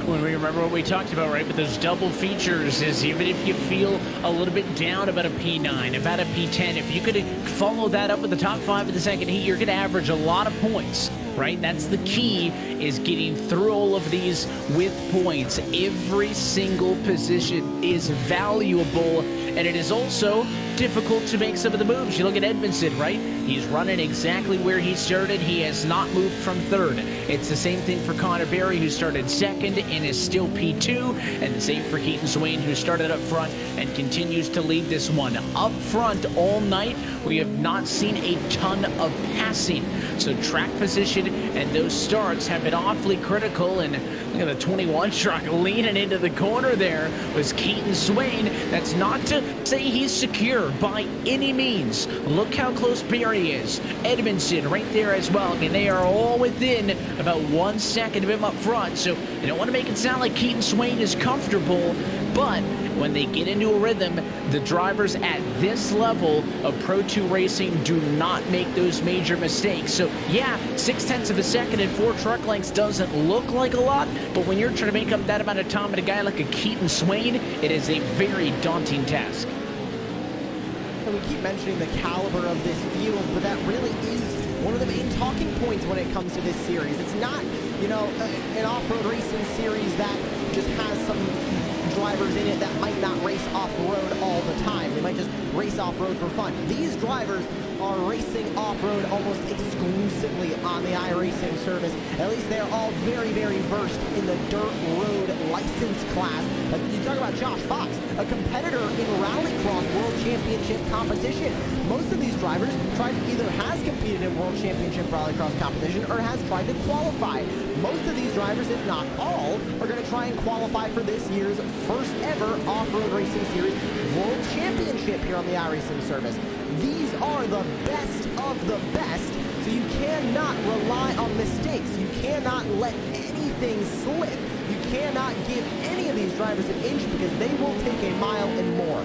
When we remember what we talked about, right, with those double features is even if you feel a little bit down about a P9, about a P10, if you could follow that up with the top 5 of the second heat, you're going to average a lot of points, right? That's the key, is getting through all of these with points. Every single position is valuable, and it is also difficult to make some of the moves. You look at Edmondson, right? He's running exactly where he started. He has not moved from third. It's the same thing for Connor Berry, who started second and is still P2, and the same for Keaton Swain, who started up front and continues to lead this one. Up front all night, we have not seen a ton of passing. So track position and those starts have been awfully critical, and look at the 21 truck leaning into the corner there was Keaton Swain. That's not to say he's secure by any means. Look how close Berry is. Edmondson right there as well. I mean, they are all within about 1 second of him up front, so you don't want to make it sound like Keaton Swain is comfortable, but when they get into a rhythm, the drivers at this level of Pro 2 racing do not make those major mistakes. So yeah, 0.6 of a second and 4 truck lengths doesn't look like a lot, but when you're trying to make up that amount of time at a guy like a Keaton Swain, it is a very daunting task. And we keep mentioning the caliber of this field, but that really is one of the main talking points when it comes to this series. It's not, you know, an off-road racing series that just has some drivers in it that might not race off-road all the time. They might just race off-road for fun. These drivers are racing off-road almost exclusively on the iRacing service. At least they're all very, very versed in the dirt road license class. You talk about Josh Fox, a competitor in Rallycross World Championship competition. Most of these drivers either has competed in World Championship Rallycross competition or has tried to qualify. Most of these drivers, if not all, are going to try and qualify for this year's first ever Off-Road Racing Series World Championship here on the iRacing service. These are the best of the best, so you cannot rely on mistakes. You cannot let anything slip. You cannot give any of these drivers an inch because they will take a mile and more.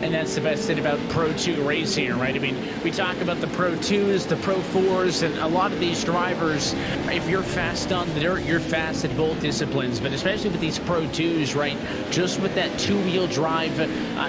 And that's the best thing about Pro 2 racing, right? I mean, we talk about the Pro 2s, the Pro 4s, and a lot of these drivers, if you're fast on the dirt, you're fast at both disciplines. But especially with these Pro 2s, right, just with that two-wheel drive,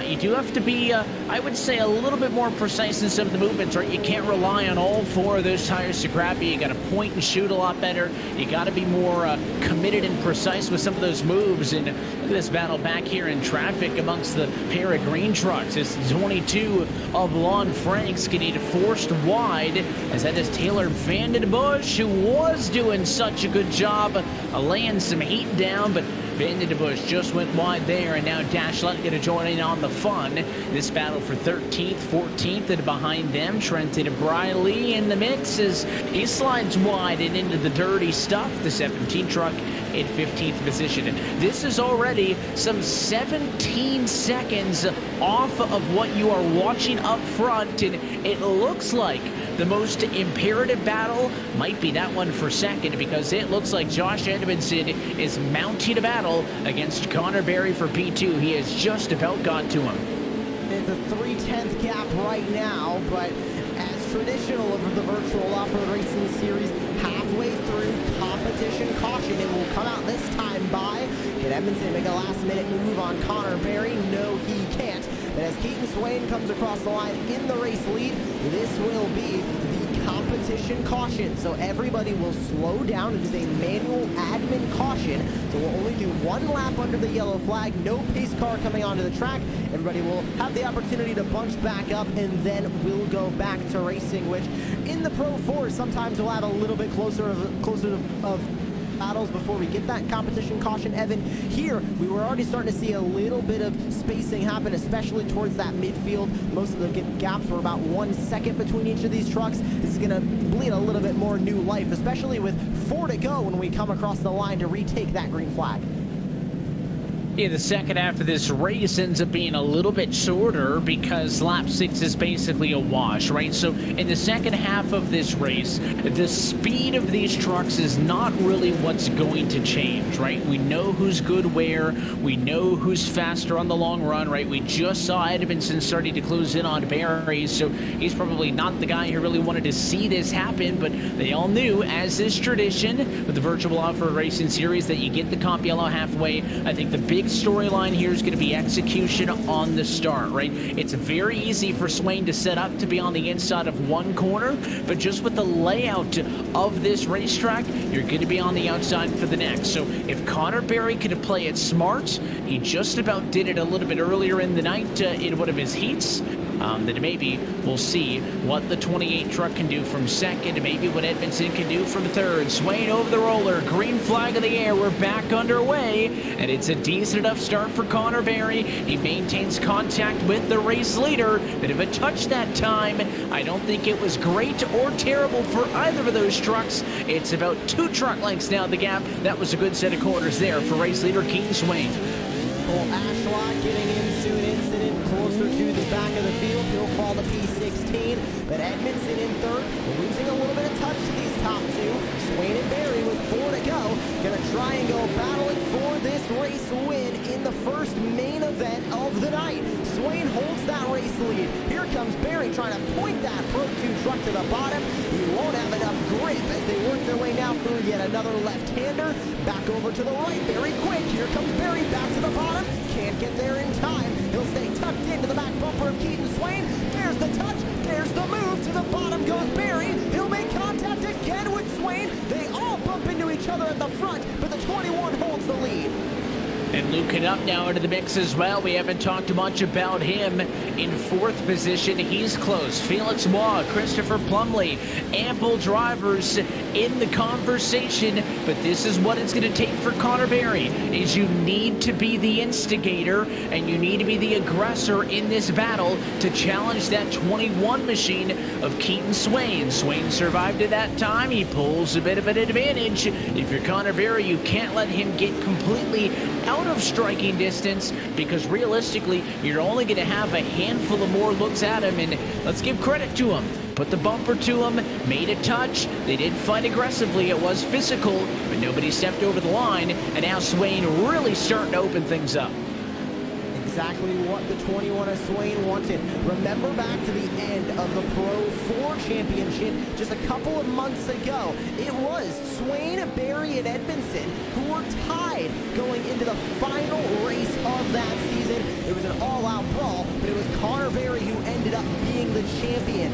you do have to be, I would say, a little bit more precise in some of the movements, right? You can't rely on all four of those tires to grab you. You got to point and shoot a lot better. You got to be more committed and precise with some of those moves. And look at this battle back here in traffic amongst the pair of green trucks. It's 22 of Lon Franks getting forced wide, as that is Taylor Vandenbush, who was doing such a good job laying some heat down, but Vandenbush just went wide there, and now Dashlet going to join in on the fun. This battle for 13th, 14th, and behind them, Trenton Briley in the mix as he slides wide and into the dirty stuff. The 17 truck in 15th position. This is already some 17 seconds off of what you are watching up front, and it looks like the most imperative battle might be that one for second, because it looks like Josh Edmondson is mounting a battle against Connor Berry for P2. He has just about got to him. It's a 3/10 gap right now, but as traditional of the virtual off-road racing series, halfway through competition caution, it will come out this time by. Can Edmondson make a last-minute move on Connor Berry? No, he can't. But as Keaton Swain comes across the line in the race lead, this will be the competition caution. So everybody will slow down. It is a manual admin caution. So we'll only do one lap under the yellow flag. No pace car coming onto the track. Everybody will have the opportunity to bunch back up, and then we'll go back to racing, which in the Pro 4 sometimes we'll have a little bit closer of battles before we get that competition caution. Evan, here we were already starting to see a little bit of spacing happen, especially towards that midfield. Most of the gaps were about 1 second between each of these trucks. This is going to bleed a little bit more new life, especially with 4 to go when we come across the line to retake that green flag. Yeah, the second half of this race ends up being a little bit shorter because lap 6 is basically a wash, right? So in the second half of this race, the speed of these trucks is not really what's going to change, right? We know who's good where, we know who's faster on the long run, right? We just saw Edmondson starting to close in on Barry, so he's probably not the guy who really wanted to see this happen, but they all knew, as is tradition with the virtual off-road racing series, that you get the comp yellow halfway. I think the big storyline here is going to be execution on the start, right? It's very easy for Swain to set up to be on the inside of one corner, but just with the layout of this racetrack, you're going to be on the outside for the next. So if Connor Berry could play it smart, he just about did it a little bit earlier in the night in one of his heats, then maybe we'll see what the 28 truck can do from second, and maybe what Edmondson can do from third. Swain over the roller, green flag in the air, we're back underway, and it's a decent enough start for Connor Berry. He maintains contact with the race leader. Bit of a touch that time. I don't think it was great or terrible for either of those trucks. It's about 2 truck lengths now the gap. That was a good set of corners there for race leader Keaton Swain. Cole Ashlock getting into an incident closer to the back of the field. He'll fall to P16, but Edmondson in third, losing a little bit of touch to these top 2. Swain and Berry with 4 to go. Gonna try and go battling for this race win in the first main event of the night. Swain holds that race lead. Here comes Berry trying to point that Pro 2 truck to the bottom. He won't have enough grip as they work their way now through yet another left-hander. Back over to the right, very quick. Here comes Berry back to the bottom. Can't get there in time. He'll stay tucked into the back bumper of Keaton Swain. There's the touch. There's the move. To the bottom goes Berry. He'll make contact again with Swain. They all bump into each other at the front, but the 21 holds the lead. And Luke up now into the mix as well. We haven't talked much about him. In 4th position, he's close. Felix Waugh, Christopher Plumley, ample drivers in the conversation, but this is what it's going to take for Connor Berry, is you need to be the instigator and you need to be the aggressor in this battle to challenge that 21 machine of Keaton Swain. Swain survived at that time. He pulls a bit of an advantage. If you're Connor Berry, you can't let him get completely out of striking distance, because realistically, you're only going to have a handful of more looks at him, and let's give credit to him. Put the bumper to him, made a touch. They did fight aggressively. It was physical, but nobody stepped over the line, and now Swain really starting to open things up. Exactly what the 21 of Swain wanted. Remember back to the end of the Pro 4 Championship just a couple of months ago. It was Swain, Berry, and Edmondson who were tied going into the final race of that season. It was an all-out brawl, but it was Connor Berry who ended up being the champion.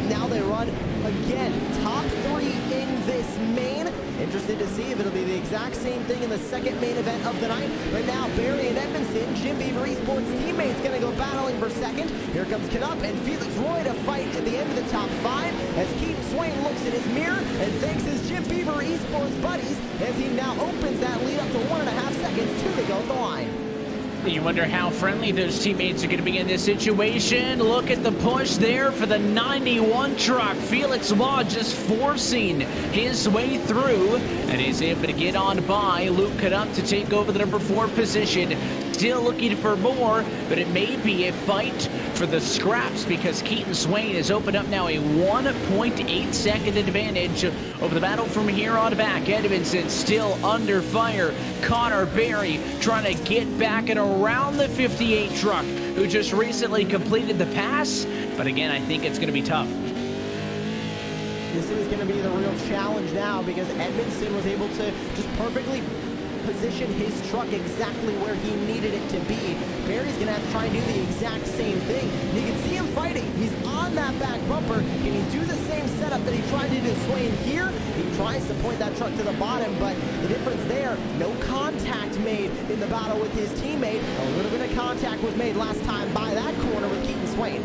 Now they run again, top 3 in this main. Interested to see if it'll be the exact same thing in the second main event of the night. But now Berry and Edmondson, Jim Beaver Esports teammates, going to go battling for second. Here comes Canup and Felix Roy to fight at the end of the top 5 as Keaton Swain looks in his mirror and thanks his Jim Beaver Esports buddies as he now opens that lead up to 1.5 seconds to the go at the line. You wonder how friendly those teammates are going to be in this situation. Look at the push there for the 91 truck. Felix Waugh just forcing his way through, and he's able to get on by Luke Canup to take over the number 4 position. Still looking for more, but it may be a fight for the scraps because Keaton Swain has opened up now a 1.8 second advantage over the battle from here on back. Edmondson still under fire. Connor Berry trying to get back and around the 58 truck who just recently completed the pass, but again, I think it's going to be tough. This is going to be the real challenge now because Edmondson was able to just perfectly position his truck exactly where he needed it to be. Berry's going to have to try and do the exact same thing. You can see him fighting. He's on that back bumper. Can he do the same setup that he tried to do to Swain here? He tries to point that truck to the bottom, but the difference there, no contact made in the battle with his teammate. A little bit of contact was made last time by that corner with Keaton Swain.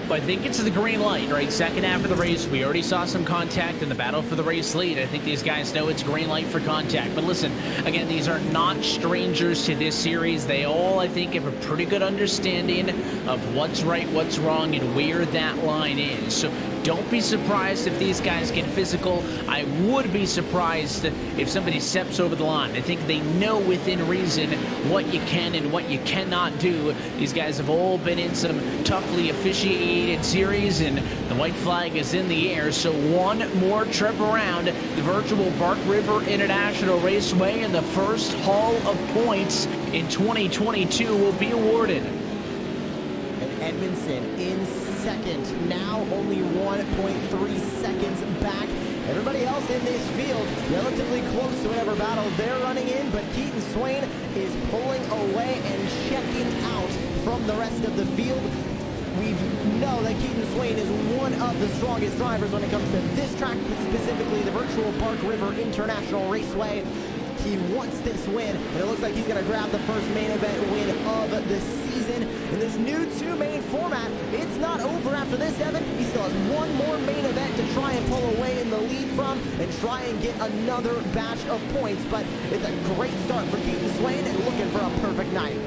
I think it's the green light, right? Second half of the race, we already saw some contact in the battle for the race lead. I think these guys know it's green light for contact. But listen, again, these are not strangers to this series. They all, I think, have a pretty good understanding of what's right, what's wrong, and where that line is. So don't be surprised if these guys get physical. I would be surprised if somebody steps over the line. I think they know within reason what you can and what you cannot do. These guys have all been in some toughly officiated series, and the white flag is in the air. So one more trip around the virtual Bark River International Raceway, and the first haul of points in 2022 will be awarded. And Edmondson in second, now only 1.3 seconds back. Everybody else in this field relatively close to whatever battle they're running in, but Keaton Swain is pulling away and checking out from the rest of the field. We know that Keaton Swain is one of the strongest drivers when it comes to this track, specifically the virtual Bark River International Raceway. He wants this win, and it looks like he's going to grab the first main event win of the season. In this new 2-main format, it's not over after this, Evan. He still has one more main event to try and pull away in the lead from and try and get another batch of points. But it's a great start for Keaton Swain and looking for a perfect night.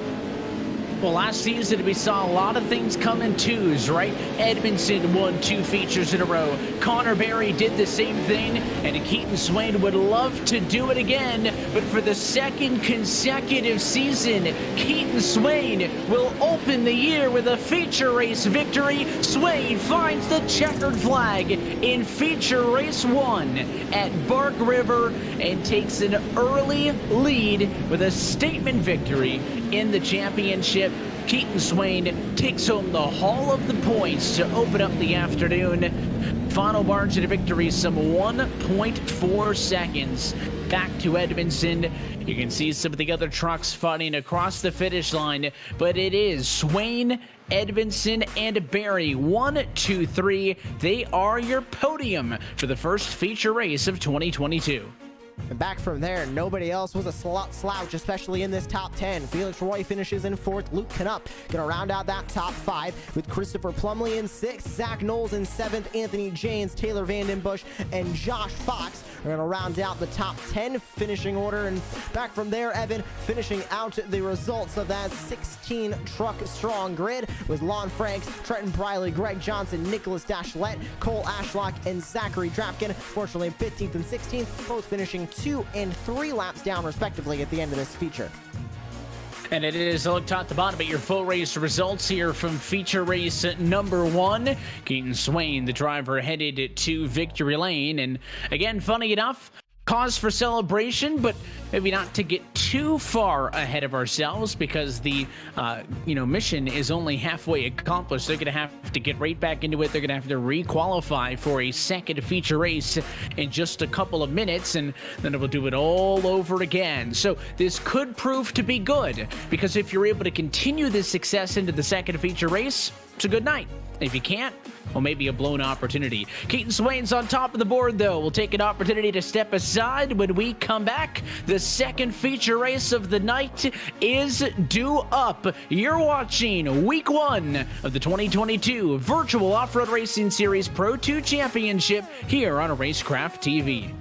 Well, last season we saw a lot of things come in twos, right? Edmondson won 2 features in a row. Connor Berry did the same thing, and Keaton Swain would love to do it again. But for the second consecutive season, Keaton Swain will open the year with a feature race victory. Swain finds the checkered flag in feature race 1 at Bark River and takes an early lead with a statement victory in the championship. Keaton Swain takes home the haul of the points to open up the afternoon. Final margin of victory, some 1.4 seconds. Back to Edmondson. You can see some of the other trucks fighting across the finish line, but it is Swain, Edmondson, and Berry. 1, 2, 3. They are your podium for the first feature race of 2022. And back from there, nobody else was a slouch, especially in this top 10. Felix Roy finishes in 4th. Luke Knupp gonna round out that top 5 with Christopher Plumley in 6th, Zach Knowles in 7th, Anthony James, Taylor Vandenbush, and Josh Fox are gonna round out the top 10 finishing order. And back from there, Evan, finishing out the results of that 16 truck strong grid was Lon Franks, Trenton Briley, Greg Johnson, Nicholas Dashlet, Cole Ashlock, and Zachary Drapkin. Fortunately, 15th and 16th, both finishing 2 and 3 laps down respectively at the end of this feature. And it is a look top to bottom at your full race results here from feature race number 1. Keaton Swain, the driver, headed to victory lane. And again, funny enough, cause for celebration, but maybe not to get too far ahead of ourselves, because the mission is only halfway accomplished. They're gonna have to get right back into it. They're gonna have to re-qualify for a second feature race in just a couple of minutes, and then it will do it all over again. So this could prove to be good, because if you're able to continue this success into the second feature race, it's a good night. If you can't, well, maybe a blown opportunity. Keaton Swain's on top of the board, though. We'll take an opportunity to step aside when we come back. The second feature race of the night is due up. You're watching Week 1 of the 2022 Virtual Off-Road Racing Series Pro 2 Championship here on Racecraft TV.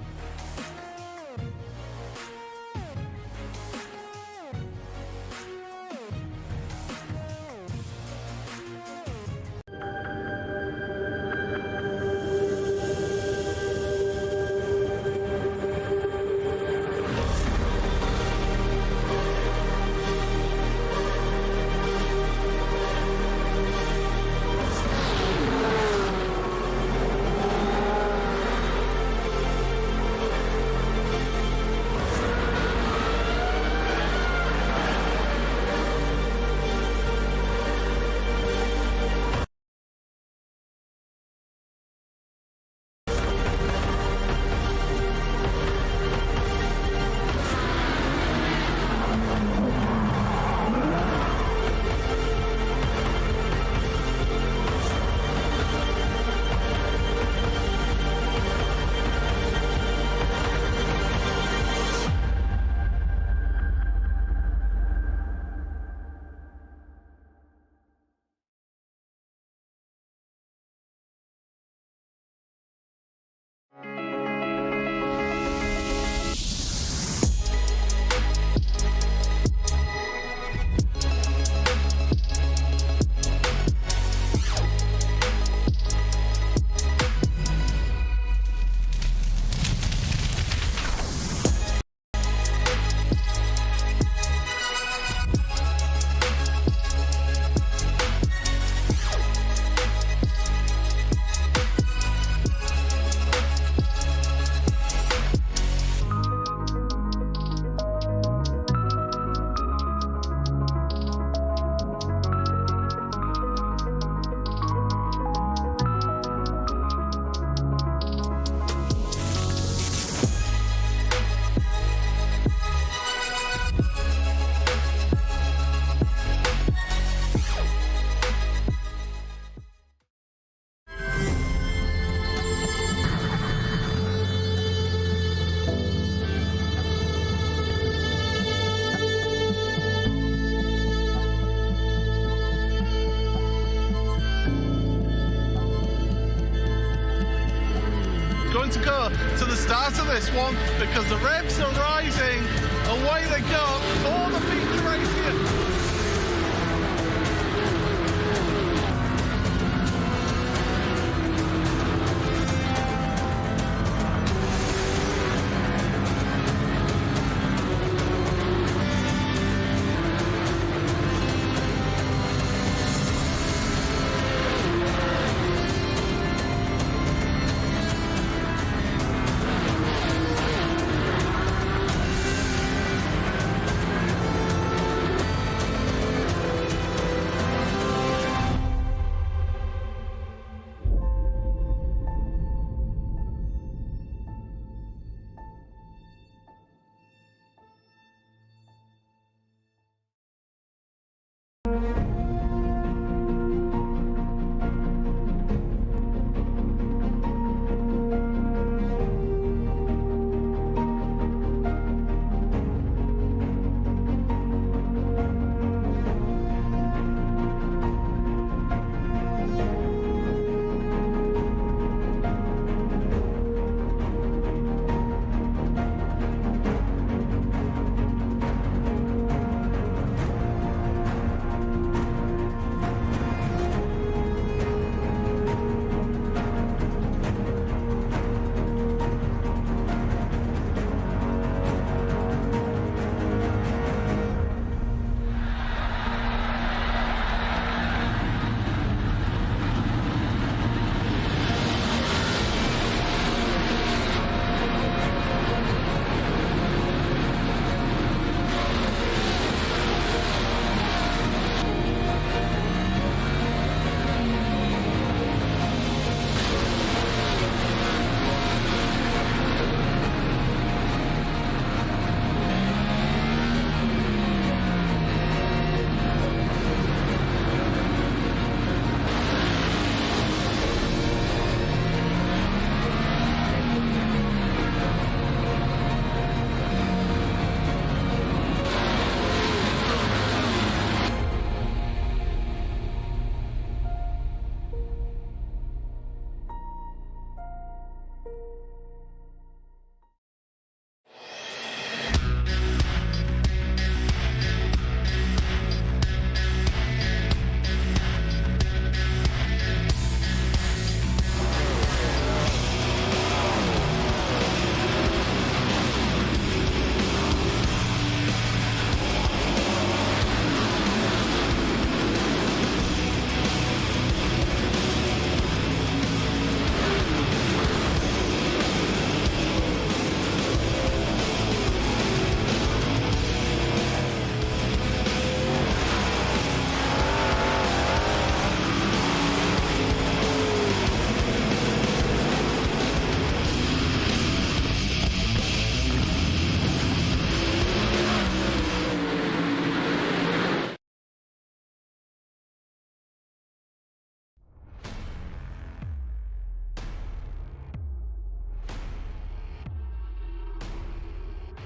Going to go to the start of this one because the revs are rising. Away they go for the feature race here.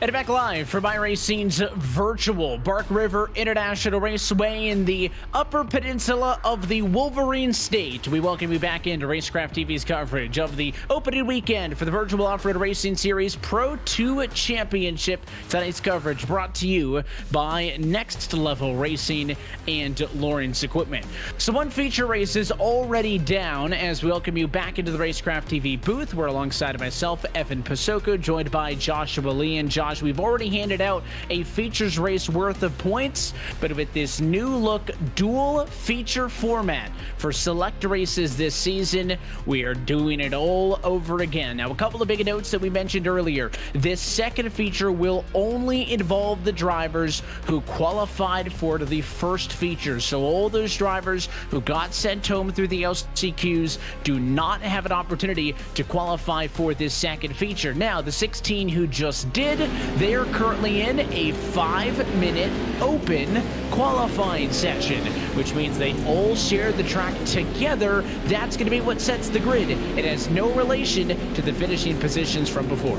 And back live from iRacing's virtual Bark River International Raceway in the Upper Peninsula of the Wolverine State. We welcome you back into Racecraft TV's coverage of the opening weekend for the Virtual Off-Road Racing Series Pro 2 Championship. Tonight's coverage brought to you by Next Level Racing and Lawrence Equipment. So one feature race is already down as we welcome you back into the Racecraft TV booth. We're alongside of myself, Evan Pasoko, joined by Joshua Lee. And Josh, we've already handed out a features race worth of points, but with this new look dual feature format for select races this season, we are doing it all over again. Now, a couple of big notes that we mentioned earlier. This second feature will only involve the drivers who qualified for the first feature. So all those drivers who got sent home through the LCQs do not have an opportunity to qualify for this second feature. Now, the 16 who just did, they are currently in a 5-minute open qualifying session, which means they all share the track together. That's going to be what sets the grid. It has no relation to the finishing positions from before.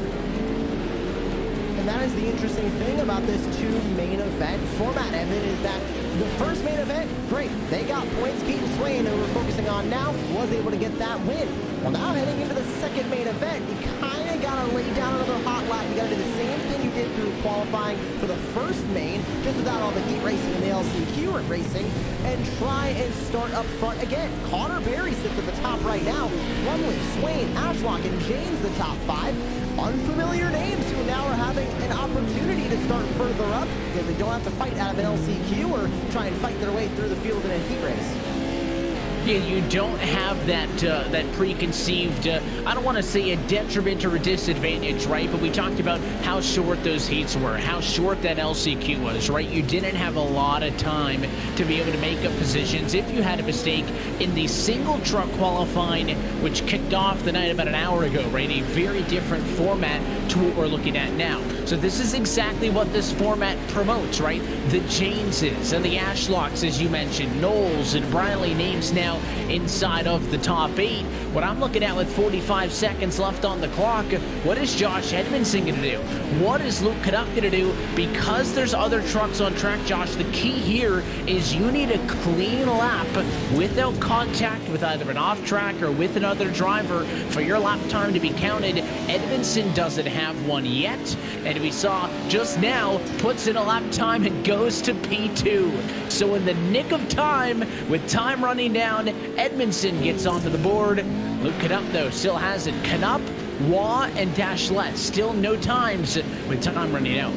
And that is the interesting thing about this two main event format, Evan, is that the first main event, great, they got points. Keaton Swain, who we're focusing on now, was able to get that win. Well, now heading into the second main event, you kind of got to lay down another hot lap. You got to do the same thing you did through qualifying for the first main, just without all the heat racing and the LCQ racing, and try and start up front again. Connor Berry sits at the top right now. Plumley, Swain, Ashlock, and James the top 5. Unfamiliar names who now are having an opportunity to start further up because they don't have to fight out of an LCQ or try and fight their way through the field in a heat race. Yeah, you don't have that that preconceived, I don't want to say a detriment or a disadvantage, right? But we talked about how short those heats were, how short that LCQ was, right? You didn't have a lot of time to be able to make up positions. If you had a mistake in the single truck qualifying, which kicked off the night about an hour ago, right? A very different format to what we're looking at now. So this is exactly what this format promotes, right? The Jameses and the Ashlocks, as you mentioned, Knowles and Briley, names now inside of the top 8. What I'm looking at with 45 seconds left on the clock, what is Josh Edmondson going to do? What is Luke Canuck going to do? Because there's other trucks on track, Josh, the key here is you need a clean lap without contact with either an off track or with another driver for your lap time to be counted. Edmondson doesn't have one yet, and we saw just now puts in a lap time and goes to P2. So in the nick of time, with time running down, Edmondson gets onto the board. Luke Canuck, though, still has it. Canuck, Waugh, and Dashlet still no times with time running out.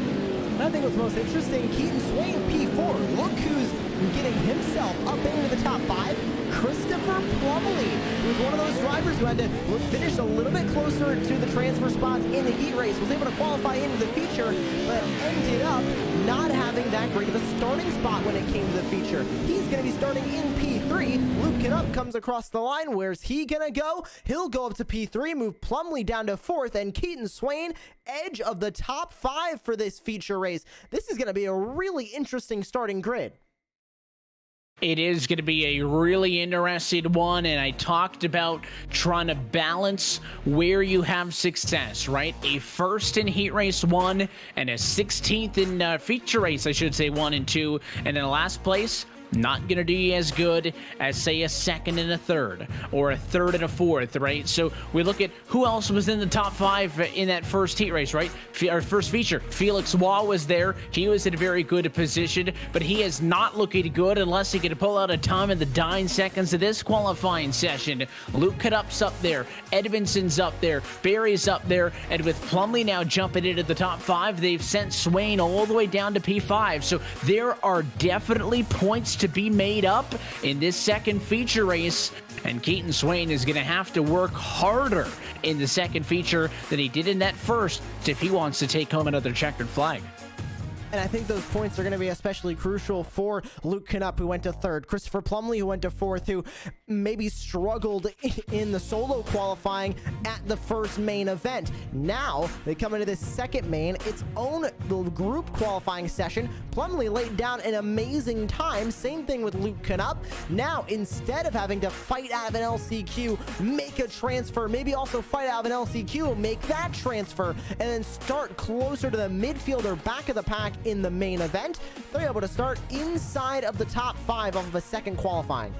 I think what's most interesting, Keaton Swain, P4. Look who's getting himself up into the top 5. Christopher Plumley, who's one of those drivers who had to finish a little bit closer to the transfer spots in the heat race, was able to qualify into the feature, but ended up not having that great of a starting spot when it came to the feature. He's going to be starting in P3. Luke Canuck comes across the line. Where's he going to go? He'll go up to P3, move Plumley down to 4th, and Keaton Swain, edge of the top 5 for this feature race. This is going to be a really interesting starting grid. It is going to be a really interesting one, and I talked about trying to balance where you have success, right? A first in Heat Race 1 and a 16th in Feature Race, I should say, 1 and 2, and then last place, not going to do you as good as, say, a second and a third, or a third and a fourth, right? So we look at who else was in the top 5 in that first heat race, right? Our first feature, Felix Waugh was there. He was in a very good position, but he is not looking good unless he can pull out a time in the dying seconds of this qualifying session. Luke Canuck's up there. Edmondson's up there. Barry's up there. And with Plumley now jumping into the top 5, they've sent Swain all the way down to P5. So there are definitely points to be made up in this second feature race, and Keaton Swain is going to have to work harder in the second feature than he did in that first if he wants to take home another checkered flag. And I think those points are going to be especially crucial for Luke Knupp, who went to third, Christopher Plumley, who went to fourth, who maybe struggled in the solo qualifying at the first main event. Now they come into this second main, its own group qualifying session. Plumley laid down an amazing time. Same thing with Luke Knupp. Now, instead of having to fight out of an LCQ, make a transfer, maybe also fight out of an LCQ, make that transfer, and then start closer to the midfield or back of the pack in the main event, they're able to start inside of the top 5 of a second qualifying.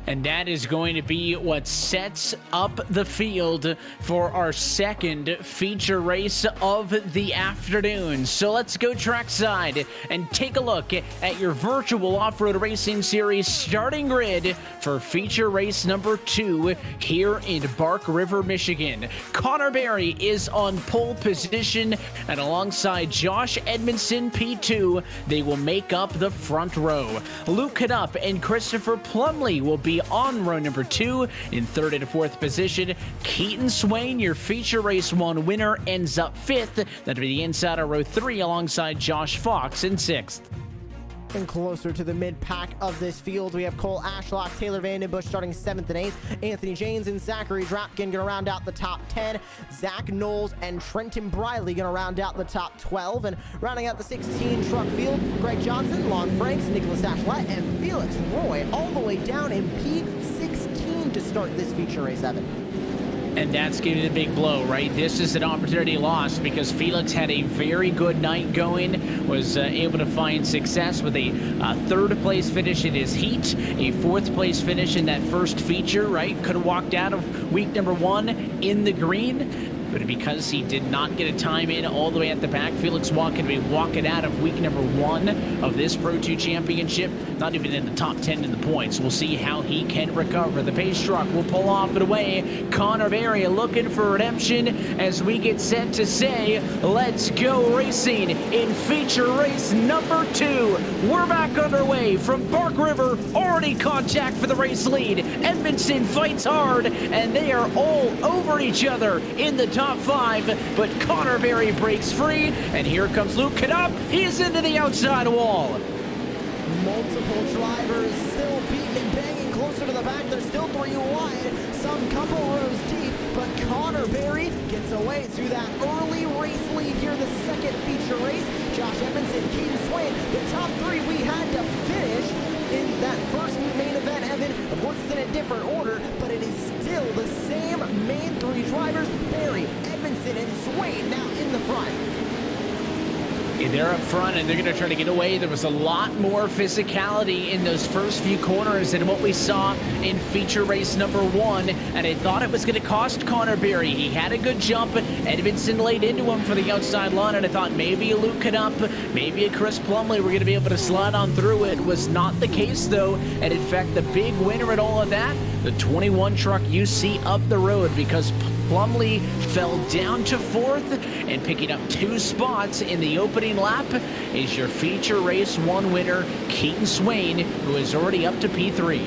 And that is going to be what sets up the field for our second feature race of the afternoon. So let's go trackside and take a look at your virtual off-road racing series starting grid for feature race number 2 here in Bark River, Michigan. Connor Berry is on pole position, and alongside Josh Edmondson, P2, they will make up the front row. Luke Knupp and Christopher Plumley will be on row number 2. In third and fourth position, Keaton Swain, your feature race 1 winner, ends up 5th. That'll be the inside of row 3 alongside Josh Fox in 6th. And closer to the mid-pack of this field, we have Cole Ashlock, Taylor Vandenbush starting 7th and 8th. Anthony James and Zachary Drapkin going to round out the top 10. Zach Knowles and Trenton Briley going to round out the top 12. And rounding out the 16 truck field, Greg Johnson, Lon Franks, Nicholas Ashlet, and Felix Roy all the way down in P16 to start this feature race, Evan. And that's giving the big blow, right? This is an opportunity lost because Felix had a very good night going, was able to find success with a third place finish in his heat, a fourth place finish in that first feature, right? Could have walked out of week number 1 in the green. But because he did not get a time in all the way at the back, Felix Walk can be walking out of week number 1 of this Pro 2 Championship, not even in the top 10 in the points. We'll see how he can recover. The pace truck will pull off and away. Connor Berry looking for redemption as we get set to say, let's go racing in feature race number 2. We're back underway from Bark River, already contact for the race lead. Edmondson fights hard, and they are all over each other in the top 5, but Connor Berry breaks free, and here comes Luke Knupp. He's into the outside wall. Multiple drivers still beating and banging closer to the back. They're still 3 wide, some couple rows deep, but Connor Berry gets away through that early race lead here in the second feature race. Josh Edmondson, Keaton Swain, the top 3 we had to finish in that first main event, Evan. Of course, it's in a different order, but it is still the same main 3 drivers, Berry, Edmondson, and Swain now in the front. They're up front and they're going to try to get away. There was a lot more physicality in those first few corners than what we saw in feature race number 1, and I thought it was going to cost Connor Berry. He had a good jump. Edmondson laid into him for the outside line, and I thought maybe a Luke Knupp, maybe a Chris Plumley were going to be able to slide on through. It was not the case, though, and in fact, the big winner in all of that, the 21 truck you see up the road, because Plumley fell down to 4th, and picking up 2 spots in the opening lap is your feature race 1 winner, Keaton Swain, who is already up to P3.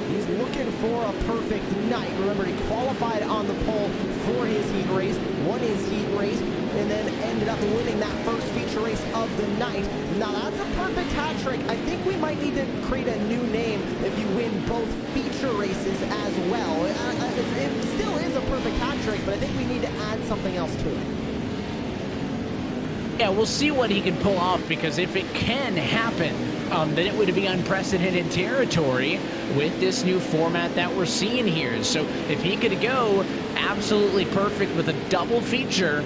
He's looking for a perfect night. Remember, he qualified on the pole for his heat race, won his heat race, and then ended up winning that first feature race of the night. Now, that's a perfect hat trick. I think we might need to create a new name if you win both feature races as well. It still is a perfect hat trick, but I think we need to add something else to it. Yeah, we'll see what he can pull off, because if it can happen, then it would be unprecedented territory with this new format that we're seeing here. So if he could go absolutely perfect with a double feature,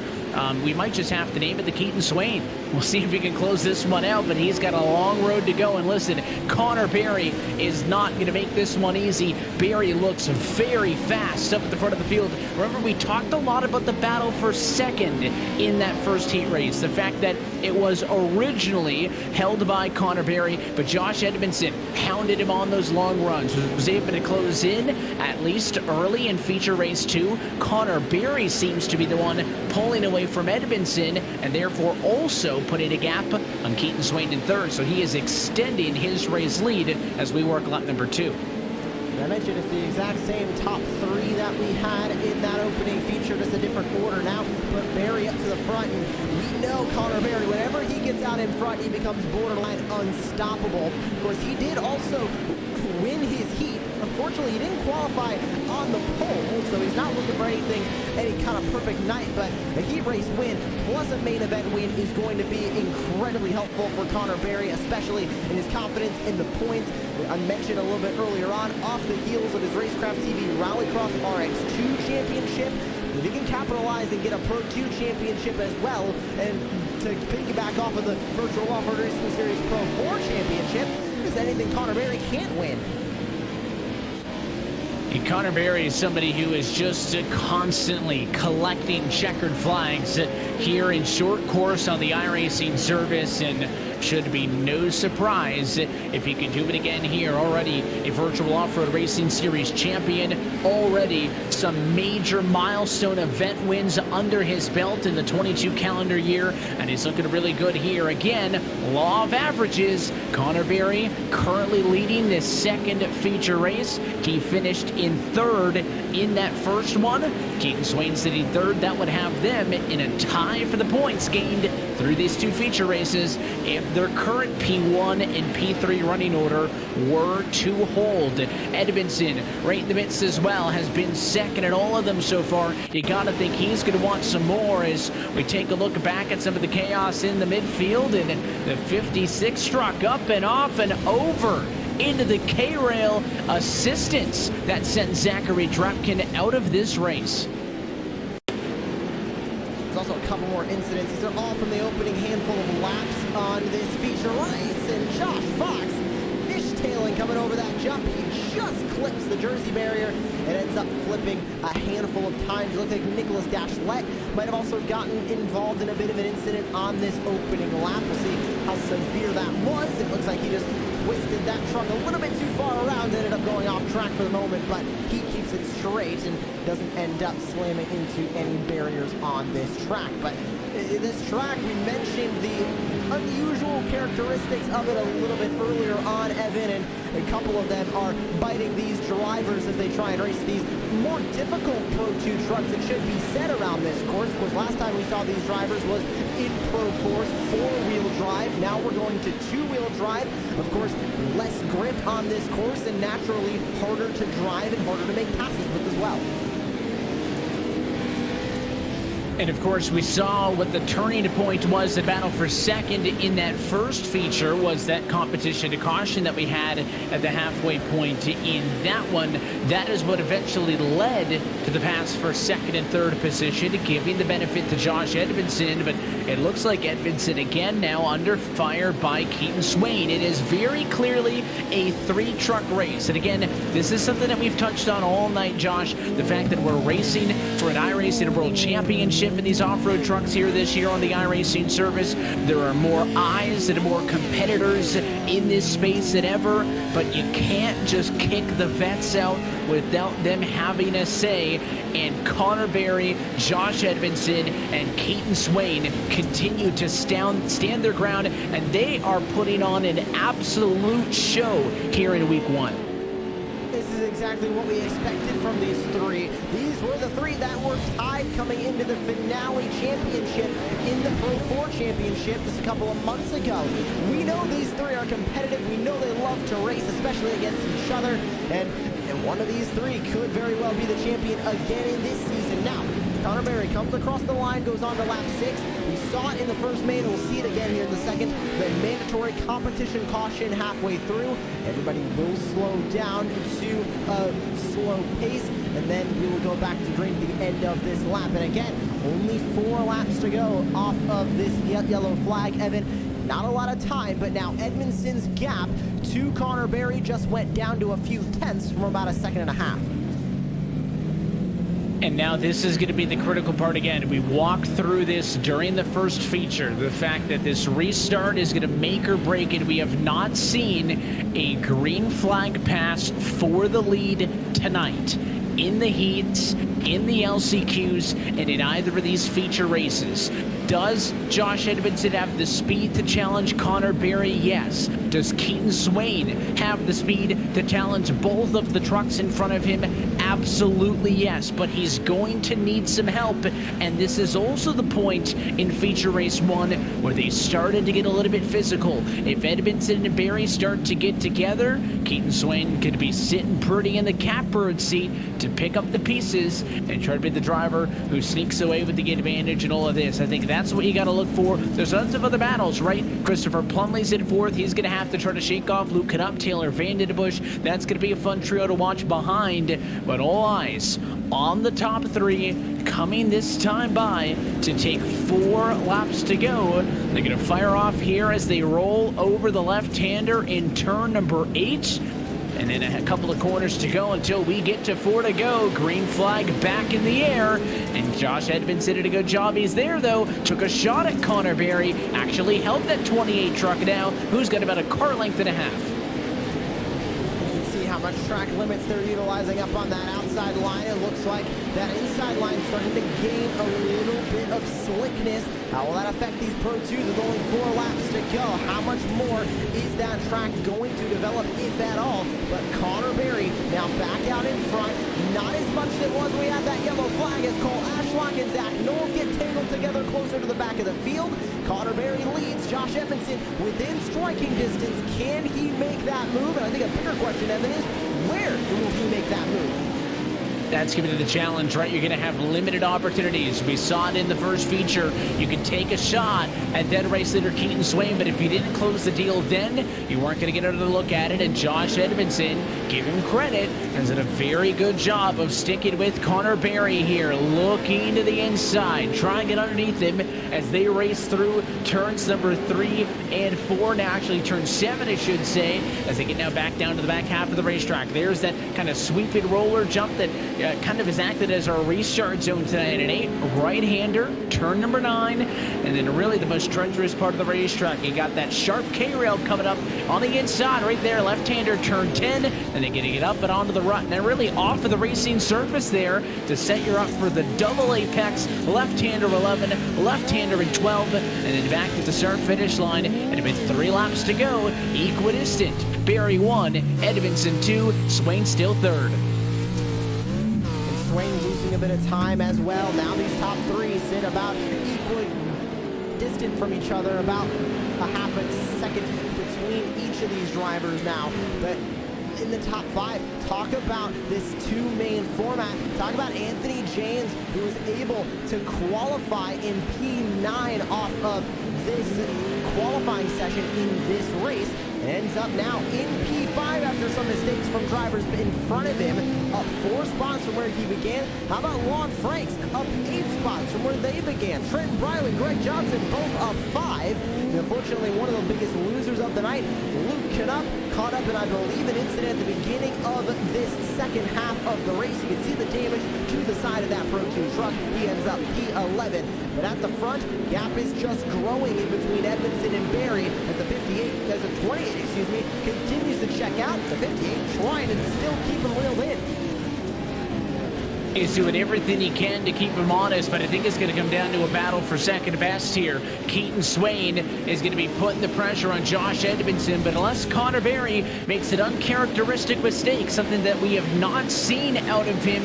we might just have to name it the Keaton Swain. We'll see if he can close this one out, but he's got a long road to go. And listen, Connor Berry is not going to make this one easy. Berry looks very fast up at the front of the field. Remember, we talked a lot about the battle for second in that first heat race. The fact that it was originally held by Connor Berry, but Josh Edmondson hounded him on those long runs, was able to close in at least early in feature race 2. Connor Berry seems to be the one pulling away from Edmondson, and therefore also putting a gap on Keaton Swain in 3rd. So he is extending his race lead as we work lap number 2. And I mentioned it's the exact same top three that we had in that opening feature, just a different order now. Put Barry up to the front, and we know Connor Barry, whenever he gets out in front, he becomes borderline unstoppable. Of course, he did also win his heat. Unfortunately, he didn't qualify on the pole, so he's not looking for anything, any kind of perfect night, but a heat race win plus a main event win is going to be incredibly helpful for Connor Barry, especially in his confidence in the points. I mentioned a little bit earlier on, off the heels of his Racecraft TV Rallycross RX2 championship, if he can capitalize and get a Pro 2 championship as well, and to piggyback off of the Virtual Off-Road Racing Series Pro 4 championship, is anything Connor Barry can't win. Connor Barry is somebody who is just constantly collecting checkered flags here in short course on the iRacing service, and should be no surprise if he can do it again here. Already a Virtual Off-Road Racing Series champion, already some major milestone event wins under his belt in the 22 calendar year, and he's looking really good here. Again, law of averages, Connor Barry currently leading this second feature race. He finished in third in that first one. Keaton Swain sitting third. That would have them in a tie for the points gained through these two feature races if their current P1 and P3 running order were to hold. Edmondson, right in the midst as well, has been second in all of them so far. You gotta think he's gonna want some more as we take a look back at some of the chaos in the midfield, and the 56 struck up and off and over into the K-Rail assistance that sent Zachary Drapkin out of this race. There's also a couple more incidents. These are all from the opening handful of laps on this feature race. And Josh Fox fishtailing coming over that jump. He just clips the Jersey barrier and ends up flipping a handful of times. It looks like Nicholas Dashlet might have also gotten involved in a bit of an incident on this opening lap. We'll see how severe that was. It looks like he just twisted that truck a little bit too far around, ended up going off track for the moment, but he keeps it straight and doesn't end up slamming into any barriers on this track. But this track, we mentioned the unusual characteristics of it a little bit earlier on, Evan, and a couple of them are biting these drivers as they try and race these more difficult Pro 2 trucks. It should be said around this course. Of course, last time we saw these drivers was in Pro 4's four-wheel drive. Now we're going to two-wheel drive. Of course, less grip on this course and naturally harder to drive and harder to make passes with as well. And of course, we saw what the turning point was. The battle for second in that first feature was that competition to caution that we had at the halfway point in that one. That is what eventually led to the pass for second and third position, giving the benefit to Josh Edmondson. But it looks like Edmondson again now under fire by Keaton Swain. It is very clearly a three-truck race. And again, this is something that we've touched on all night, Josh. The fact that we're racing for an iRacing World Championship in these off-road trucks here this year on the iRacing service. There are more eyes and more competitors in this space than ever, but you can't just kick the vets out without them having a say. And Connor Barry, Josh Edmondson, and Keaton Swain continue to stand their ground, and they are putting on an absolute show here in week one. This is exactly what we expected from these three. These were the three that were tied coming into the finale championship in the Pro 4 championship just a couple of months ago. We know these three are competitive. We know they love to race, especially against each other. And one of these three could very well be the champion again in this season. Now, Connor Barry comes across the line, goes on to lap 6. We saw it in the first main. We'll see it again here in the second. The mandatory competition caution halfway through. Everybody will slow down to a slow pace, and then we will go back to green at the end of this lap. And again, only 4 laps to go off of this yellow flag, Evan. Not a lot of time, but now Edmondson's gap to Connor Barry just went down to a few tenths from about a second and a half. And now this is going to be the critical part again. We walked through this during the first feature. The fact that this restart is going to make or break it. We have not seen a green flag pass for the lead tonight. in the heats, in the LCQs, and in either of these feature races. Does Josh Edmondson have the speed to challenge Connor Berry? Yes. Does Keaton Swain have the speed to challenge both of the trucks in front of him? Absolutely yes, but he's going to need some help, and this is also the point in feature race 1 where they started to get a little bit physical. If Edmondson and Berry start to get together, Keaton Swain could be sitting pretty in the catbird seat to pick up the pieces and try to be the driver who sneaks away with the advantage in all of this. I think that's what you got to look for. There's tons of other battles, right? Christopher Plumley's in fourth. He's going to have to try to shake off Luke Canup, Taylor Van Den Busch. That's going to be a fun trio to watch behind, but all eyes on the top 3 coming this time by to take 4 laps to go. They're going to fire off here as they roll over the left-hander in turn number 8. And then a couple of corners to go until we get to 4 to go. Green flag back in the air. And Josh Edmondson did a good job. He's there, though. Took a shot at Connor Berry. Actually helped that 28 truck now, who's got about a car length and a half. You can see how much track limits they're utilizing up on that outside line. It looks like that inside line starting to gain a little bit of slickness. How will that affect these Pro 2s with only 4 laps to go? How much more is that track going to develop, if at all? But Connor Berry now back out in front. Not as much as it was when we had that yellow flag as Cole Ashlock and Zach Knowles get tangled together closer to the back of the field. Connor Berry leads. Josh Edmondson within striking distance. Can he make that move? And I think a bigger question, Evan, is where will he make that move? That's going to be the challenge, right? You're going to have limited opportunities. We saw it in the first feature. You can take a shot at then race leader Keaton Swain, but if you didn't close the deal then, you weren't going to get another look at it. And Josh Edmondson, give him credit, has done a very good job of sticking with Connor Berry here, looking to the inside, trying to get underneath him as they race through turns number 3 and 4. Now, actually, turn 7, I should say, as they get now back down to the back half of the racetrack. There's that kind of sweeping roller jump that kind of has acted as our restart zone tonight. An 8 right-hander, turn number 9, and then really the most treacherous part of the racetrack. You got that sharp K-rail coming up on the inside right there, left-hander, turn 10, and then getting it up and onto the rut. And then really off of the racing surface there to set you up for the double apex, left-hander 11, left-hander in 12, and then back to the start-finish line. And with 3 laps to go, equidistant. Berry 1, Edmondson 2, Swain still 3rd. Swain losing a bit of time as well. Now these top 3 sit about equally distant from each other, about a half a second between each of these drivers now. But in the top 5, talk about this 2-main format. Talk about Anthony James, who was able to qualify in P9 off of this qualifying session in this race. Ends up now in P5 after some mistakes from drivers in front of him. Up 4 spots from where he began. How about Lon Franks? Up 8 spots from where they began. Trenton Briley, Greg Johnson, both up 5. And unfortunately, one of the biggest losers of the night, Luke Canup, caught up in, I believe, an incident at the beginning of this second half of the race. You can see the damage to the side of that Pro 2 truck. He ends up P11. But at the front, gap is just growing in between Edmondson and Berry as the 28, continues to check out. The 58 trying to still keep him reeled in. He's doing everything he can to keep him honest, but I think it's going to come down to a battle for second best here. Keaton Swain is going to be putting the pressure on Josh Edmondson, but unless Connor Berry makes an uncharacteristic mistake, something that we have not seen out of him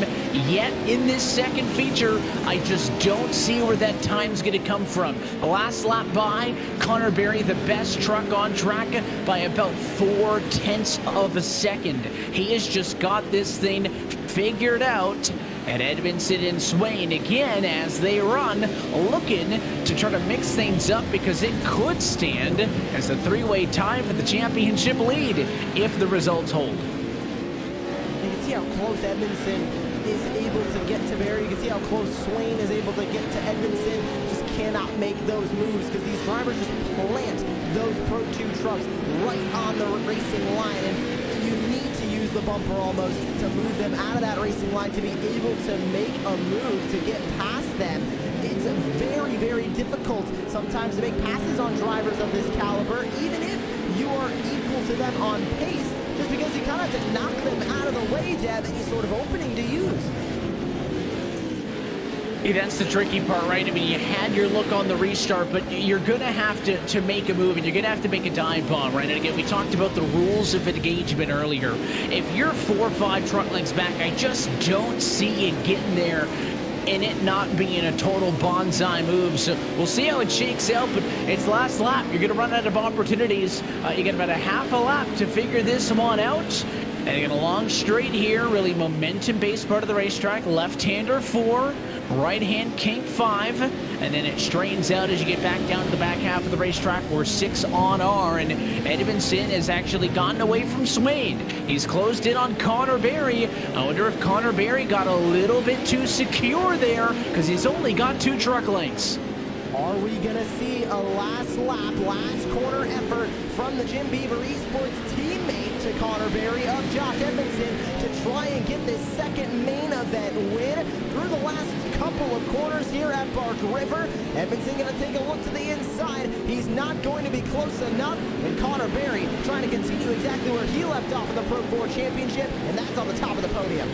yet in this second feature, I just don't see where that time's going to come from. The last lap by, Connor Berry, the best truck on track by about 4/10 of a second. He has just got this thing figured out. And Edmondson and Swain again as they run, looking to try to mix things up because it could stand as a 3-way tie for the championship lead if the results hold. You can see how close Edmondson is able to get to Berry. You can see how close Swain is able to get to Edmondson. Just cannot make those moves because these drivers just plant those Pro 2 trucks right on the racing line. And you need to use the bumper almost to move them out of that racing line to be able to make a move to get past them. It's very, very difficult sometimes to make passes on drivers of this caliber, even if you are equal to them on pace, just because you kind of have to knock them out of of the way, Deb, any sort of opening to use. Yeah, that's the tricky part, right? I mean, you had your look on the restart, but you're going to have to make a move, and you're going to have to make a dive bomb, right? And again, we talked about the rules of engagement earlier. If you're 4 or 5 truck lengths back, I just don't see you getting there and it not being a total bonsai move. So we'll see how it shakes out, but it's last lap. You're going to run out of opportunities. You got about a half a lap to figure this one out. And you got a long straight here, really momentum-based part of the racetrack. Left-hander 4, right-hand kink 5, and then it straightens out as you get back down to the back half of the racetrack where 6 on are, and Edmondson has actually gotten away from Swain. He's closed in on Connor Berry. I wonder if Connor Berry got a little bit too secure there because he's only got 2 truck lengths. Are we going to see a last lap, last corner effort from the Jim Beaver Esports teammate to Connor Berry of Josh Edmondson to try and get this second main event win through the last couple of corners here at Bark River? Edmondson going to take a look to the inside. He's not going to be close enough, and Connor Berry trying to continue exactly where he left off in the Pro 4 Championship, and that's on the top of the podium.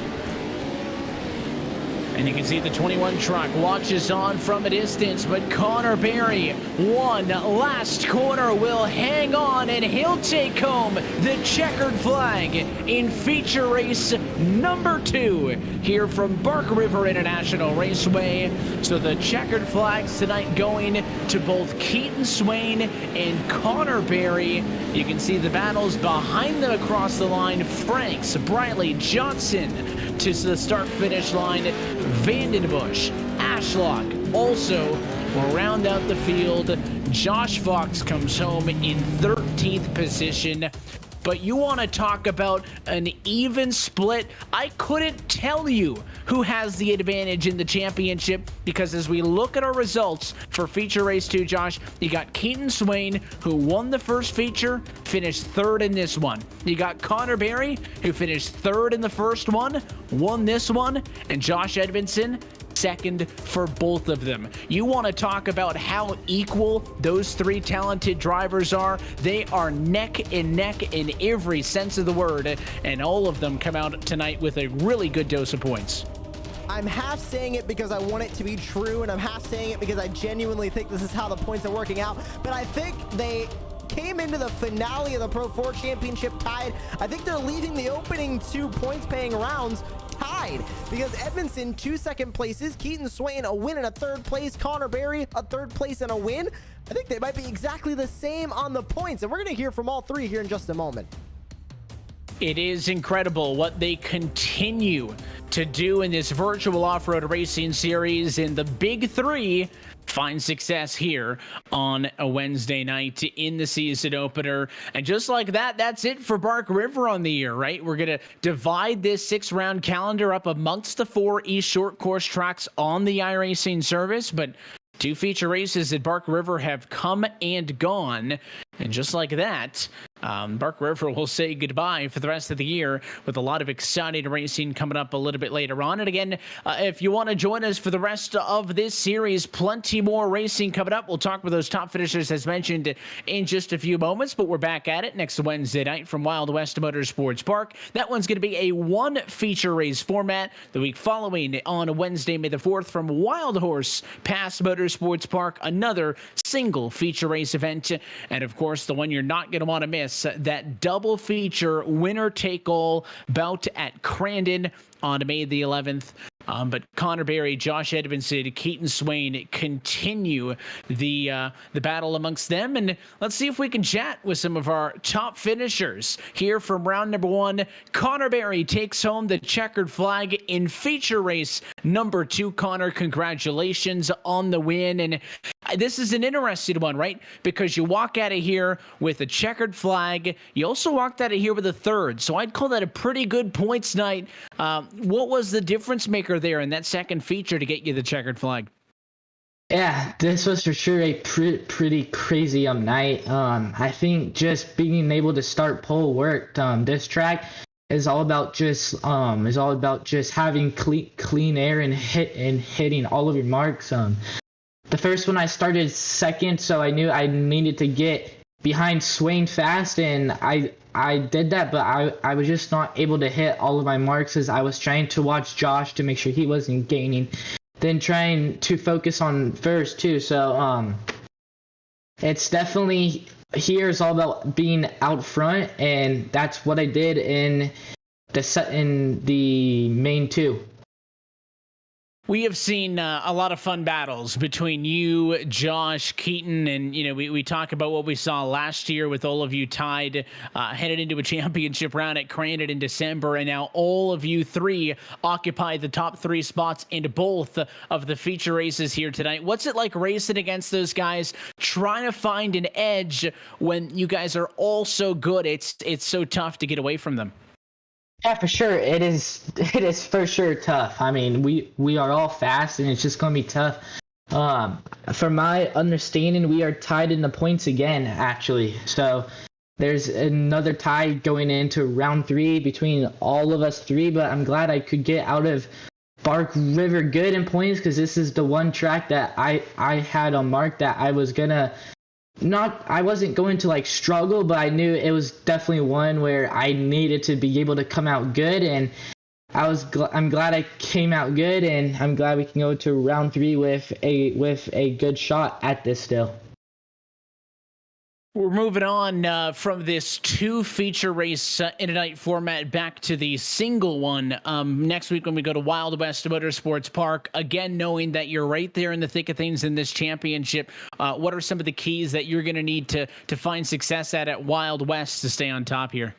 And you can see the 21 truck watches on from a distance, but Connor Berry, one last corner, will hang on, and he'll take home the checkered flag in feature race number 2 here from Bark River International Raceway. So the checkered flags tonight going to both Keaton Swain and Connor Berry. You can see the battles behind them across the line. Franks, Briley, Johnson to the start-finish line. Vandenbush, Ashlock also will round out the field. Josh Fox comes home in 13th position. But you want to talk about an even split? I couldn't tell you who has the advantage in the championship, because as we look at our results for feature race 2, Josh, you got Keaton Swain, who won the first feature, finished 3rd in this one. You got Connor Berry, who finished 3rd in the first one, won this one, and Josh Edmondson, 2nd for both of them. You want to talk about how equal those 3 talented drivers are? They are neck and neck in every sense of the word, and all of them come out tonight with a really good dose of points. I'm half saying it because I want it to be true, and I'm half saying it because I genuinely think this is how the points are working out, but I think they came into the finale of the Pro 4 Championship tied. I think they're leaving the opening 2 points-paying rounds tied, because Edmondson 2 second places, Keaton Swain a win and a 3rd place, Connor Berry a 3rd place and a win. I think they might be exactly the same on the points, and we're going to hear from all 3 here in just a moment. It is incredible what they continue to do in this virtual off-road racing series, and the big 3 find success here on a Wednesday night in the season opener. And just like that, that's it for Bark River on the year, right? We're going to divide this 6-round calendar up amongst the 4 East Short Course tracks on the iRacing service, but 2 feature races at Bark River have come and gone. And just like that, Bark River will say goodbye for the rest of the year, with a lot of exciting racing coming up a little bit later on. And again, if you want to join us for the rest of this series, plenty more racing coming up. We'll talk with those top finishers as mentioned in just a few moments, but we're back at it next Wednesday night from Wild West Motorsports Park. That one's going to be a 1 feature race format. The week following on Wednesday, May the 4th, from Wild Horse Pass Motorsports Park, another single feature race event. And of course, the one you're not going to want to miss, that double feature winner take all bout at Crandon on May the 11th. But Connor Berry, Josh Edmondson, Keaton Swain continue the battle amongst them. And let's see if we can chat with some of our top finishers here from round number 1. Connor Berry takes home the checkered flag in feature race number 2. Connor, congratulations on the win. And this is an interesting one, right? Because you walk out of here with a checkered flag. You also walked out of here with a 3rd. So I'd call that a pretty good points night. What was the difference maker there in that second feature to get you the checkered flag? Yeah, this was for sure a pretty crazy night. I think just being able to start pole worked. This track is all about just having clean air and hitting all of your marks. The first one I started 2nd, so I knew I needed to behind Swain fast, and I did that, but I was just not able to hit all of my marks as I was trying to watch Josh to make sure he wasn't gaining, then trying to focus on first too. So it's definitely here is all about being out front, and that's what I did in the main 2. We have seen a lot of fun battles between you, Josh, Keaton, and we talk about what we saw last year with all of you tied, headed into a championship round at Crandon in December, and now all of you 3 occupy the top 3 spots in both of the feature races here tonight. What's it like racing against those guys, trying to find an edge when you guys are all so good? It's so tough to get away from them. Yeah, for sure. It is for sure tough. I mean, we are all fast, and it's just going to be tough. From my understanding, we are tied in the points again, actually. So there's another tie going into round 3 between all of us 3, but I'm glad I could get out of Bark River good in points, because this is the one track that I had on mark that I was going to I wasn't going to like struggle, but I knew it was definitely one where I needed to be able to come out good, and I'm glad I came out good, and I'm glad we can go to round 3 with a good shot at this still. We're moving on from this 2 feature race in a night format back to the single one next week when we go to Wild West Motorsports Park. Again, knowing that you're right there in the thick of things in this championship, what are some of the keys that you're going to need to find success at Wild West to stay on top here?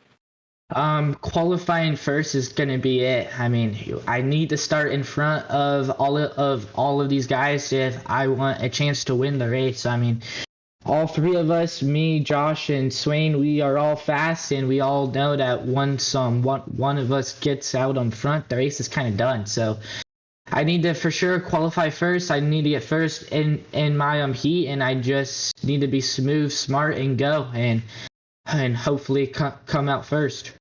Qualifying first is going to be it. I mean, I need to start in front of all of these guys if I want a chance to win the race. I mean, all 3 of us, me, Josh, and Swain, we are all fast, and we all know that once one of us gets out on front, the race is kind of done. So I need to for sure qualify first. I need to get first in my heat, and I just need to be smooth, smart, and go, and hopefully come out first.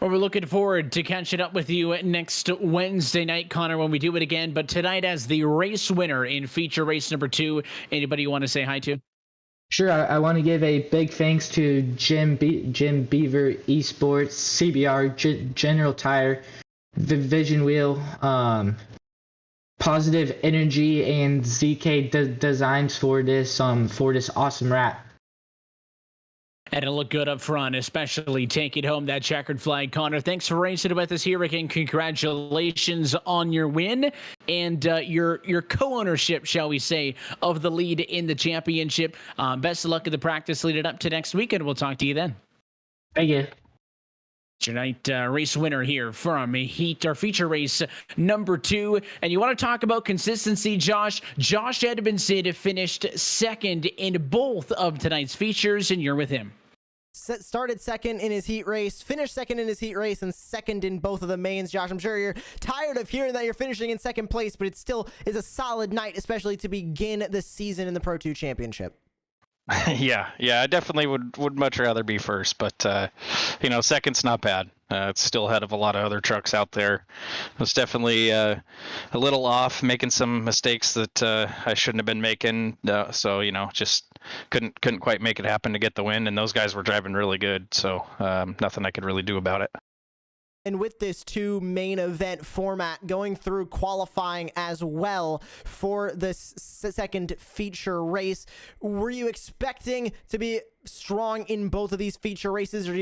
Well, we're looking forward to catching up with you next Wednesday night, Connor, when we do it again. But tonight, as the race winner in feature race number 2, anybody you want to say hi to? Sure. I want to give a big thanks to Jim Beaver Esports, CBR, General Tire, Vision Wheel, Positive Energy, and ZK Designs for this awesome wrap. And it'll look good up front, especially taking home that checkered flag. Connor, thanks for racing with us here again. Congratulations on your win and your co-ownership, shall we say, of the lead in the championship. Best of luck in the practice leading up to next weekend. We'll talk to you then. Thank you. Tonight, race winner here from Heat, our feature race number 2. And you want to talk about consistency, Josh? Josh Edmondson finished second in both of tonight's features, and you're with him. Started second in his heat race, finished second in his heat race, and second in both of the mains. Josh, I'm sure you're tired of hearing that you're finishing in second place, but it still is a solid night, especially to begin the season in the Pro 2 Championship. Yeah, I definitely would much rather be first, but second's not bad. It's still ahead of a lot of other trucks out there. I was definitely a little off, making some mistakes that I shouldn't have been making. So just couldn't quite make it happen to get the win. And those guys were driving really good, so nothing I could really do about it. And with this 2 main event format going through qualifying as well for this second feature race, were you expecting to be strong in both of these feature races, or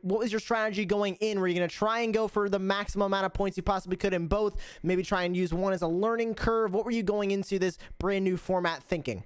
what was your strategy going in? Were you going to try and go for the maximum amount of points you possibly could in both, maybe try and use one as a learning curve? What were you going into this brand new format thinking?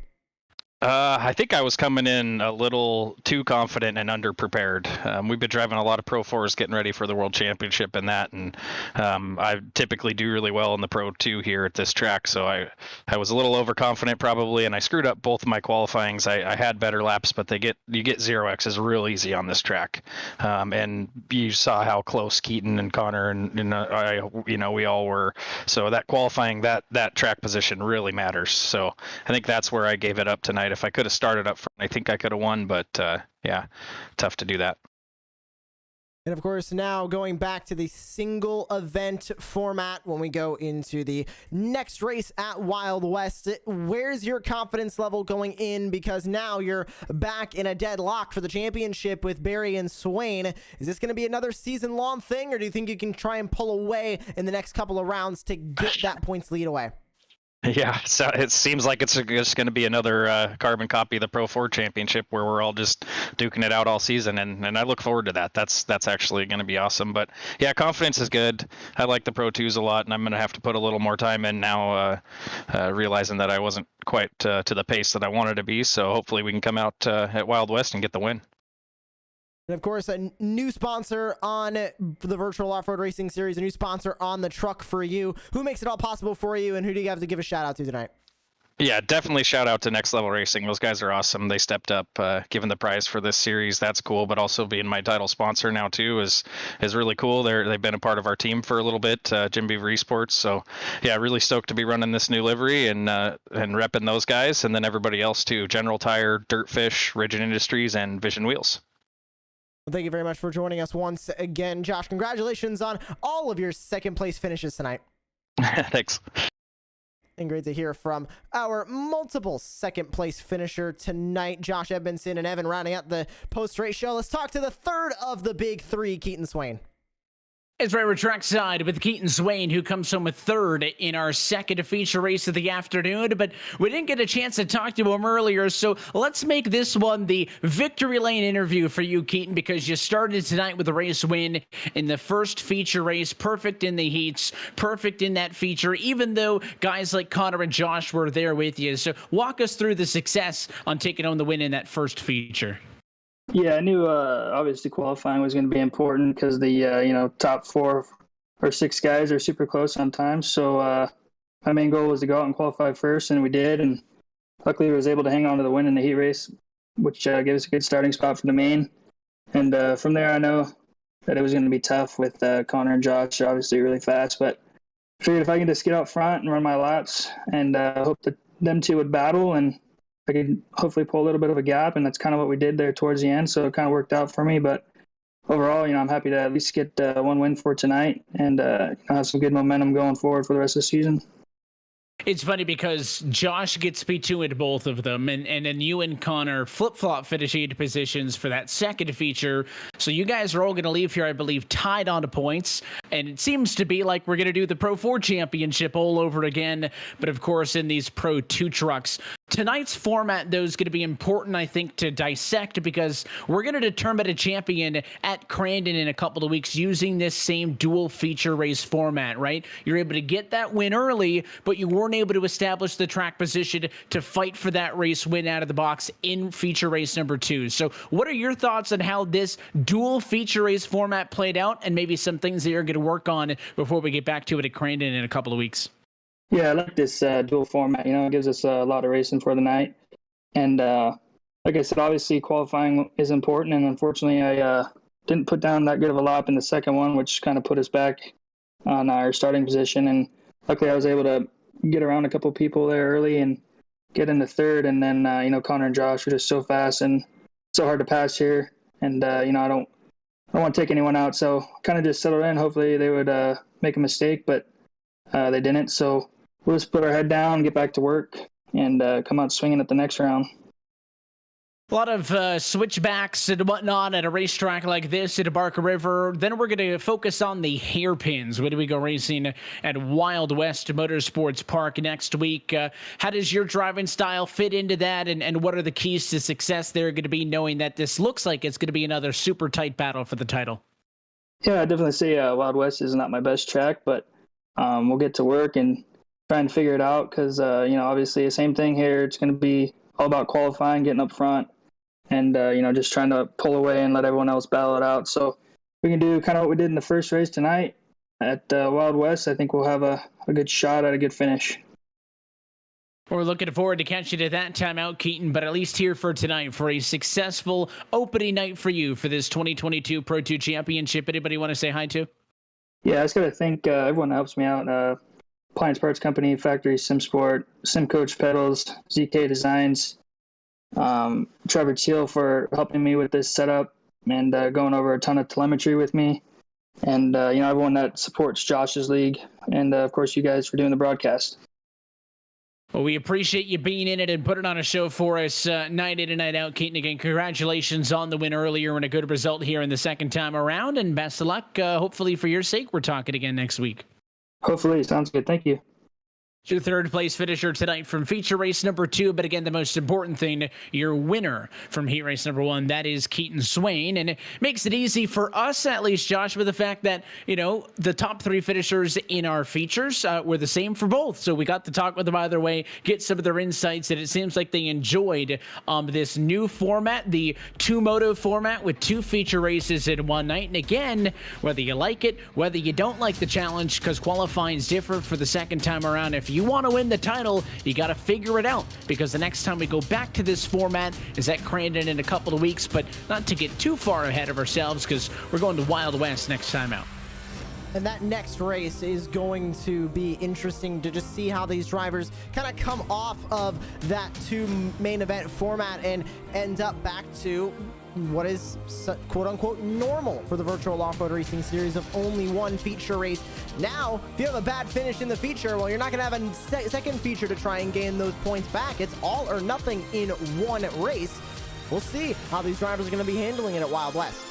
I think I was coming in a little too confident and underprepared. We've been driving a lot of Pro 4s getting ready for the World Championship and that, and I typically do really well in the Pro 2 here at this track, so I was a little overconfident probably, and I screwed up both of my qualifyings. I had better laps, but you get 0X's real easy on this track, and you saw how close Keaton and Connor and I, we all were. So that qualifying, that track position really matters. So I think that's where I gave it up tonight. If I could have started up front, I think I could have won, but yeah, tough to do that. And of course, now going back to the single event format when we go into the next race at Wild West, where's your confidence level going in? Because now you're back in a deadlock for the championship with Barry and Swain. Is this going to be another season-long thing, or do you think you can try and pull away in the next couple of rounds to get that points lead away? Yeah, so it seems like it's just going to be another carbon copy of the Pro 4 Championship where we're all just duking it out all season, and I look forward to that. That's actually going to be awesome. But yeah, confidence is good. I like the Pro 2s a lot, and I'm going to have to put a little more time in now, realizing that I wasn't quite to the pace that I wanted to be. So hopefully we can come out at Wild West and get the win. And of course, a new sponsor on the Virtual Off-Road Racing Series, a new sponsor on the truck for you. Who makes it all possible for you, and who do you have to give a shout out to tonight? Yeah, definitely shout out to Next Level Racing. Those guys are awesome. They stepped up, given the prize for this series. That's cool, but also being my title sponsor now too is really cool. They've been a part of our team for a little bit, Jim Beaver Esports. So yeah, really stoked to be running this new livery and repping those guys, and then everybody else too: General Tire, Dirtfish, Rigid Industries, and Vision Wheels. Well, thank you very much for joining us once again, Josh. Congratulations on all of your second place finishes tonight. Thanks. And great to hear from our multiple second place finisher tonight, Josh Edmondson and Evan, rounding out the post-race show. Let's talk to the third of the big three, Keaton Swain. It's right, we're trackside with Keaton Swain, who comes home with third in our second feature race of the afternoon, but we didn't get a chance to talk to him earlier, so let's make this one the victory lane interview for you, Keaton, because you started tonight with a race win in the first feature race, perfect in the heats, perfect in that feature, even though guys like Connor and Josh were there with you. So walk us through the success on taking home the win in that first feature. Yeah, I knew obviously qualifying was going to be important because the top 4 or 6 guys are super close on time. So my main goal was to go out and qualify first, and we did. And luckily, I was able to hang on to the win in the heat race, which gave us a good starting spot for the main. And from there, I know that it was going to be tough with Connor and Josh, obviously really fast. But I figured if I can just get out front and run my laps, and hope that them two would battle, and I could hopefully pull a little bit of a gap, and that's kind of what we did there towards the end. So it kind of worked out for me. But overall, I'm happy to at least get one win for tonight and have some good momentum going forward for the rest of the season. It's funny because Josh gets P2 into both of them, and then you and Connor flip-flop finishing positions for that second feature. So you guys are all going to leave here, I believe, tied on to points, and it seems to be like we're going to do the Pro 4 Championship all over again, but of course in these Pro 2 trucks. Tonight's format, though, is going to be important, I think, to dissect, because we're going to determine a champion at Crandon in a couple of weeks using this same dual feature race format, right? You're able to get that win early, but you weren't able to establish the track position to fight for that race win out of the box in feature race number 2. So what are your thoughts on how this dual feature race format played out, and maybe some things that you're going to work on before we get back to it at Crandon in a couple of weeks? Yeah, I like this dual format. It gives us a lot of racing for the night. And like I said, obviously qualifying is important. And unfortunately, I didn't put down that good of a lap in the second one, which kind of put us back on our starting position. And luckily, I was able to get around a couple people there early and get into third. And then, Connor and Josh were just so fast and so hard to pass here. And, I don't want to take anyone out. So kind of just settled in. Hopefully they would make a mistake, but they didn't. So we'll just put our head down, get back to work, and come out swinging at the next round. A lot of switchbacks and whatnot at a racetrack like this at Barker River. Then we're going to focus on the hairpins. When do we go racing at Wild West Motorsports Park next week? How does your driving style fit into that? And what are the keys to success there going to be, knowing that this looks like it's going to be another super tight battle for the title? Yeah, I'd definitely say Wild West is not my best track, but we'll get to work and try and figure it out because, obviously the same thing here. It's going to be all about qualifying, getting up front, and, just trying to pull away and let everyone else battle it out. So we can do kind of what we did in the first race tonight at Wild West. I think we'll have a good shot at a good finish. We're looking forward to catching you at that time out, Keaton, but at least here for tonight for a successful opening night for you for this 2022 Pro 2 Championship. Anybody want to say hi to? Yeah, I just got to thank everyone that helps me out. Appliance Parts Company, Factory SimSport, SimCoach Pedals, ZK Designs, Trevor Teal for helping me with this setup, and going over a ton of telemetry with me. And, everyone that supports Josh's league. And, of course, you guys for doing the broadcast. Well, we appreciate you being in it and putting on a show for us night in and night out. Keaton, again, congratulations on the win earlier and a good result here in the second time around. And best of luck. Hopefully, for your sake, we're talking again next week. Hopefully. Sounds good. Thank you. Your third place finisher tonight from feature race number 2. But again, the most important thing, your winner from heat race number 1, that is Keaton Swain. And it makes it easy for us, at least, Josh, with the fact that, the top 3 finishers in our features were the same for both. So we got to talk with them either way, get some of their insights. And it seems like they enjoyed this new format, the 2-moto format with 2 feature races in one night. And again, whether you like it, whether you don't like the challenge, because qualifying is different for the second time around. If you want to win the title, you got to figure it out, because the next time we go back to this format is at Crandon in a couple of weeks. But not to get too far ahead of ourselves, because we're going to Wild West next time out. And that next race is going to be interesting to just see how these drivers kind of come off of that 2 main event format and end up back to what is quote-unquote normal for the virtual off-road racing series of only 1 feature race. Now, if you have a bad finish in the feature, well, you're not going to have a second feature to try and gain those points back. It's all or nothing in one race. We'll see how these drivers are going to be handling it at Wild West.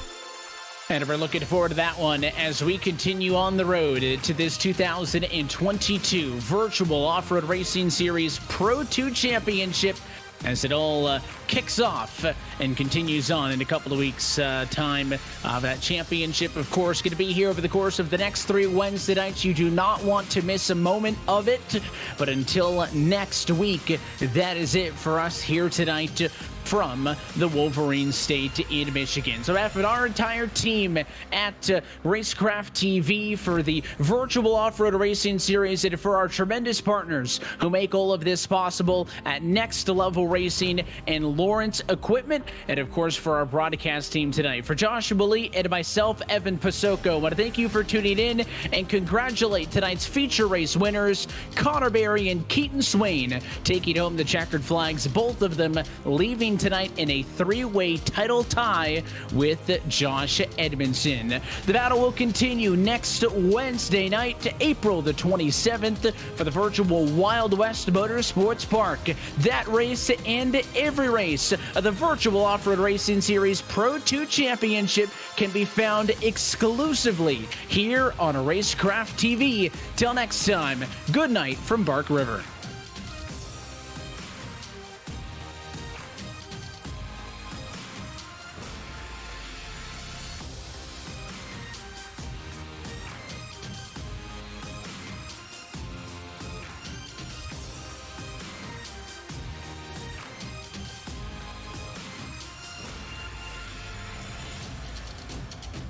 And we're looking forward to that one as we continue on the road to this 2022 Virtual Off-Road Racing Series Pro 2 Championship, as it all kicks off and continues on in a couple of weeks' time. That championship, of course, going to be here over the course of the next 3 Wednesday nights. You do not want to miss a moment of it. But until next week, that is it for us here tonight from the Wolverine State in Michigan. So after our entire team at Racecraft TV for the virtual off-road racing series, and for our tremendous partners who make all of this possible at Next Level Racing and Lawrence Equipment, and of course for our broadcast team tonight, for Joshua Lee and myself, Evan Pasoko, I want to thank you for tuning in and congratulate tonight's feature race winners, Connor Berry and Keaton Swain, taking home the checkered flags, both of them leaving tonight in a 3-way title tie with Josh Edmondson. The battle will continue next Wednesday night, April the 27th, for the virtual Wild West Motorsports Park. That race and every race of the virtual off-road racing series Pro 2 Championship can be found exclusively here on Racecraft TV. Till next time, good night from Bark River.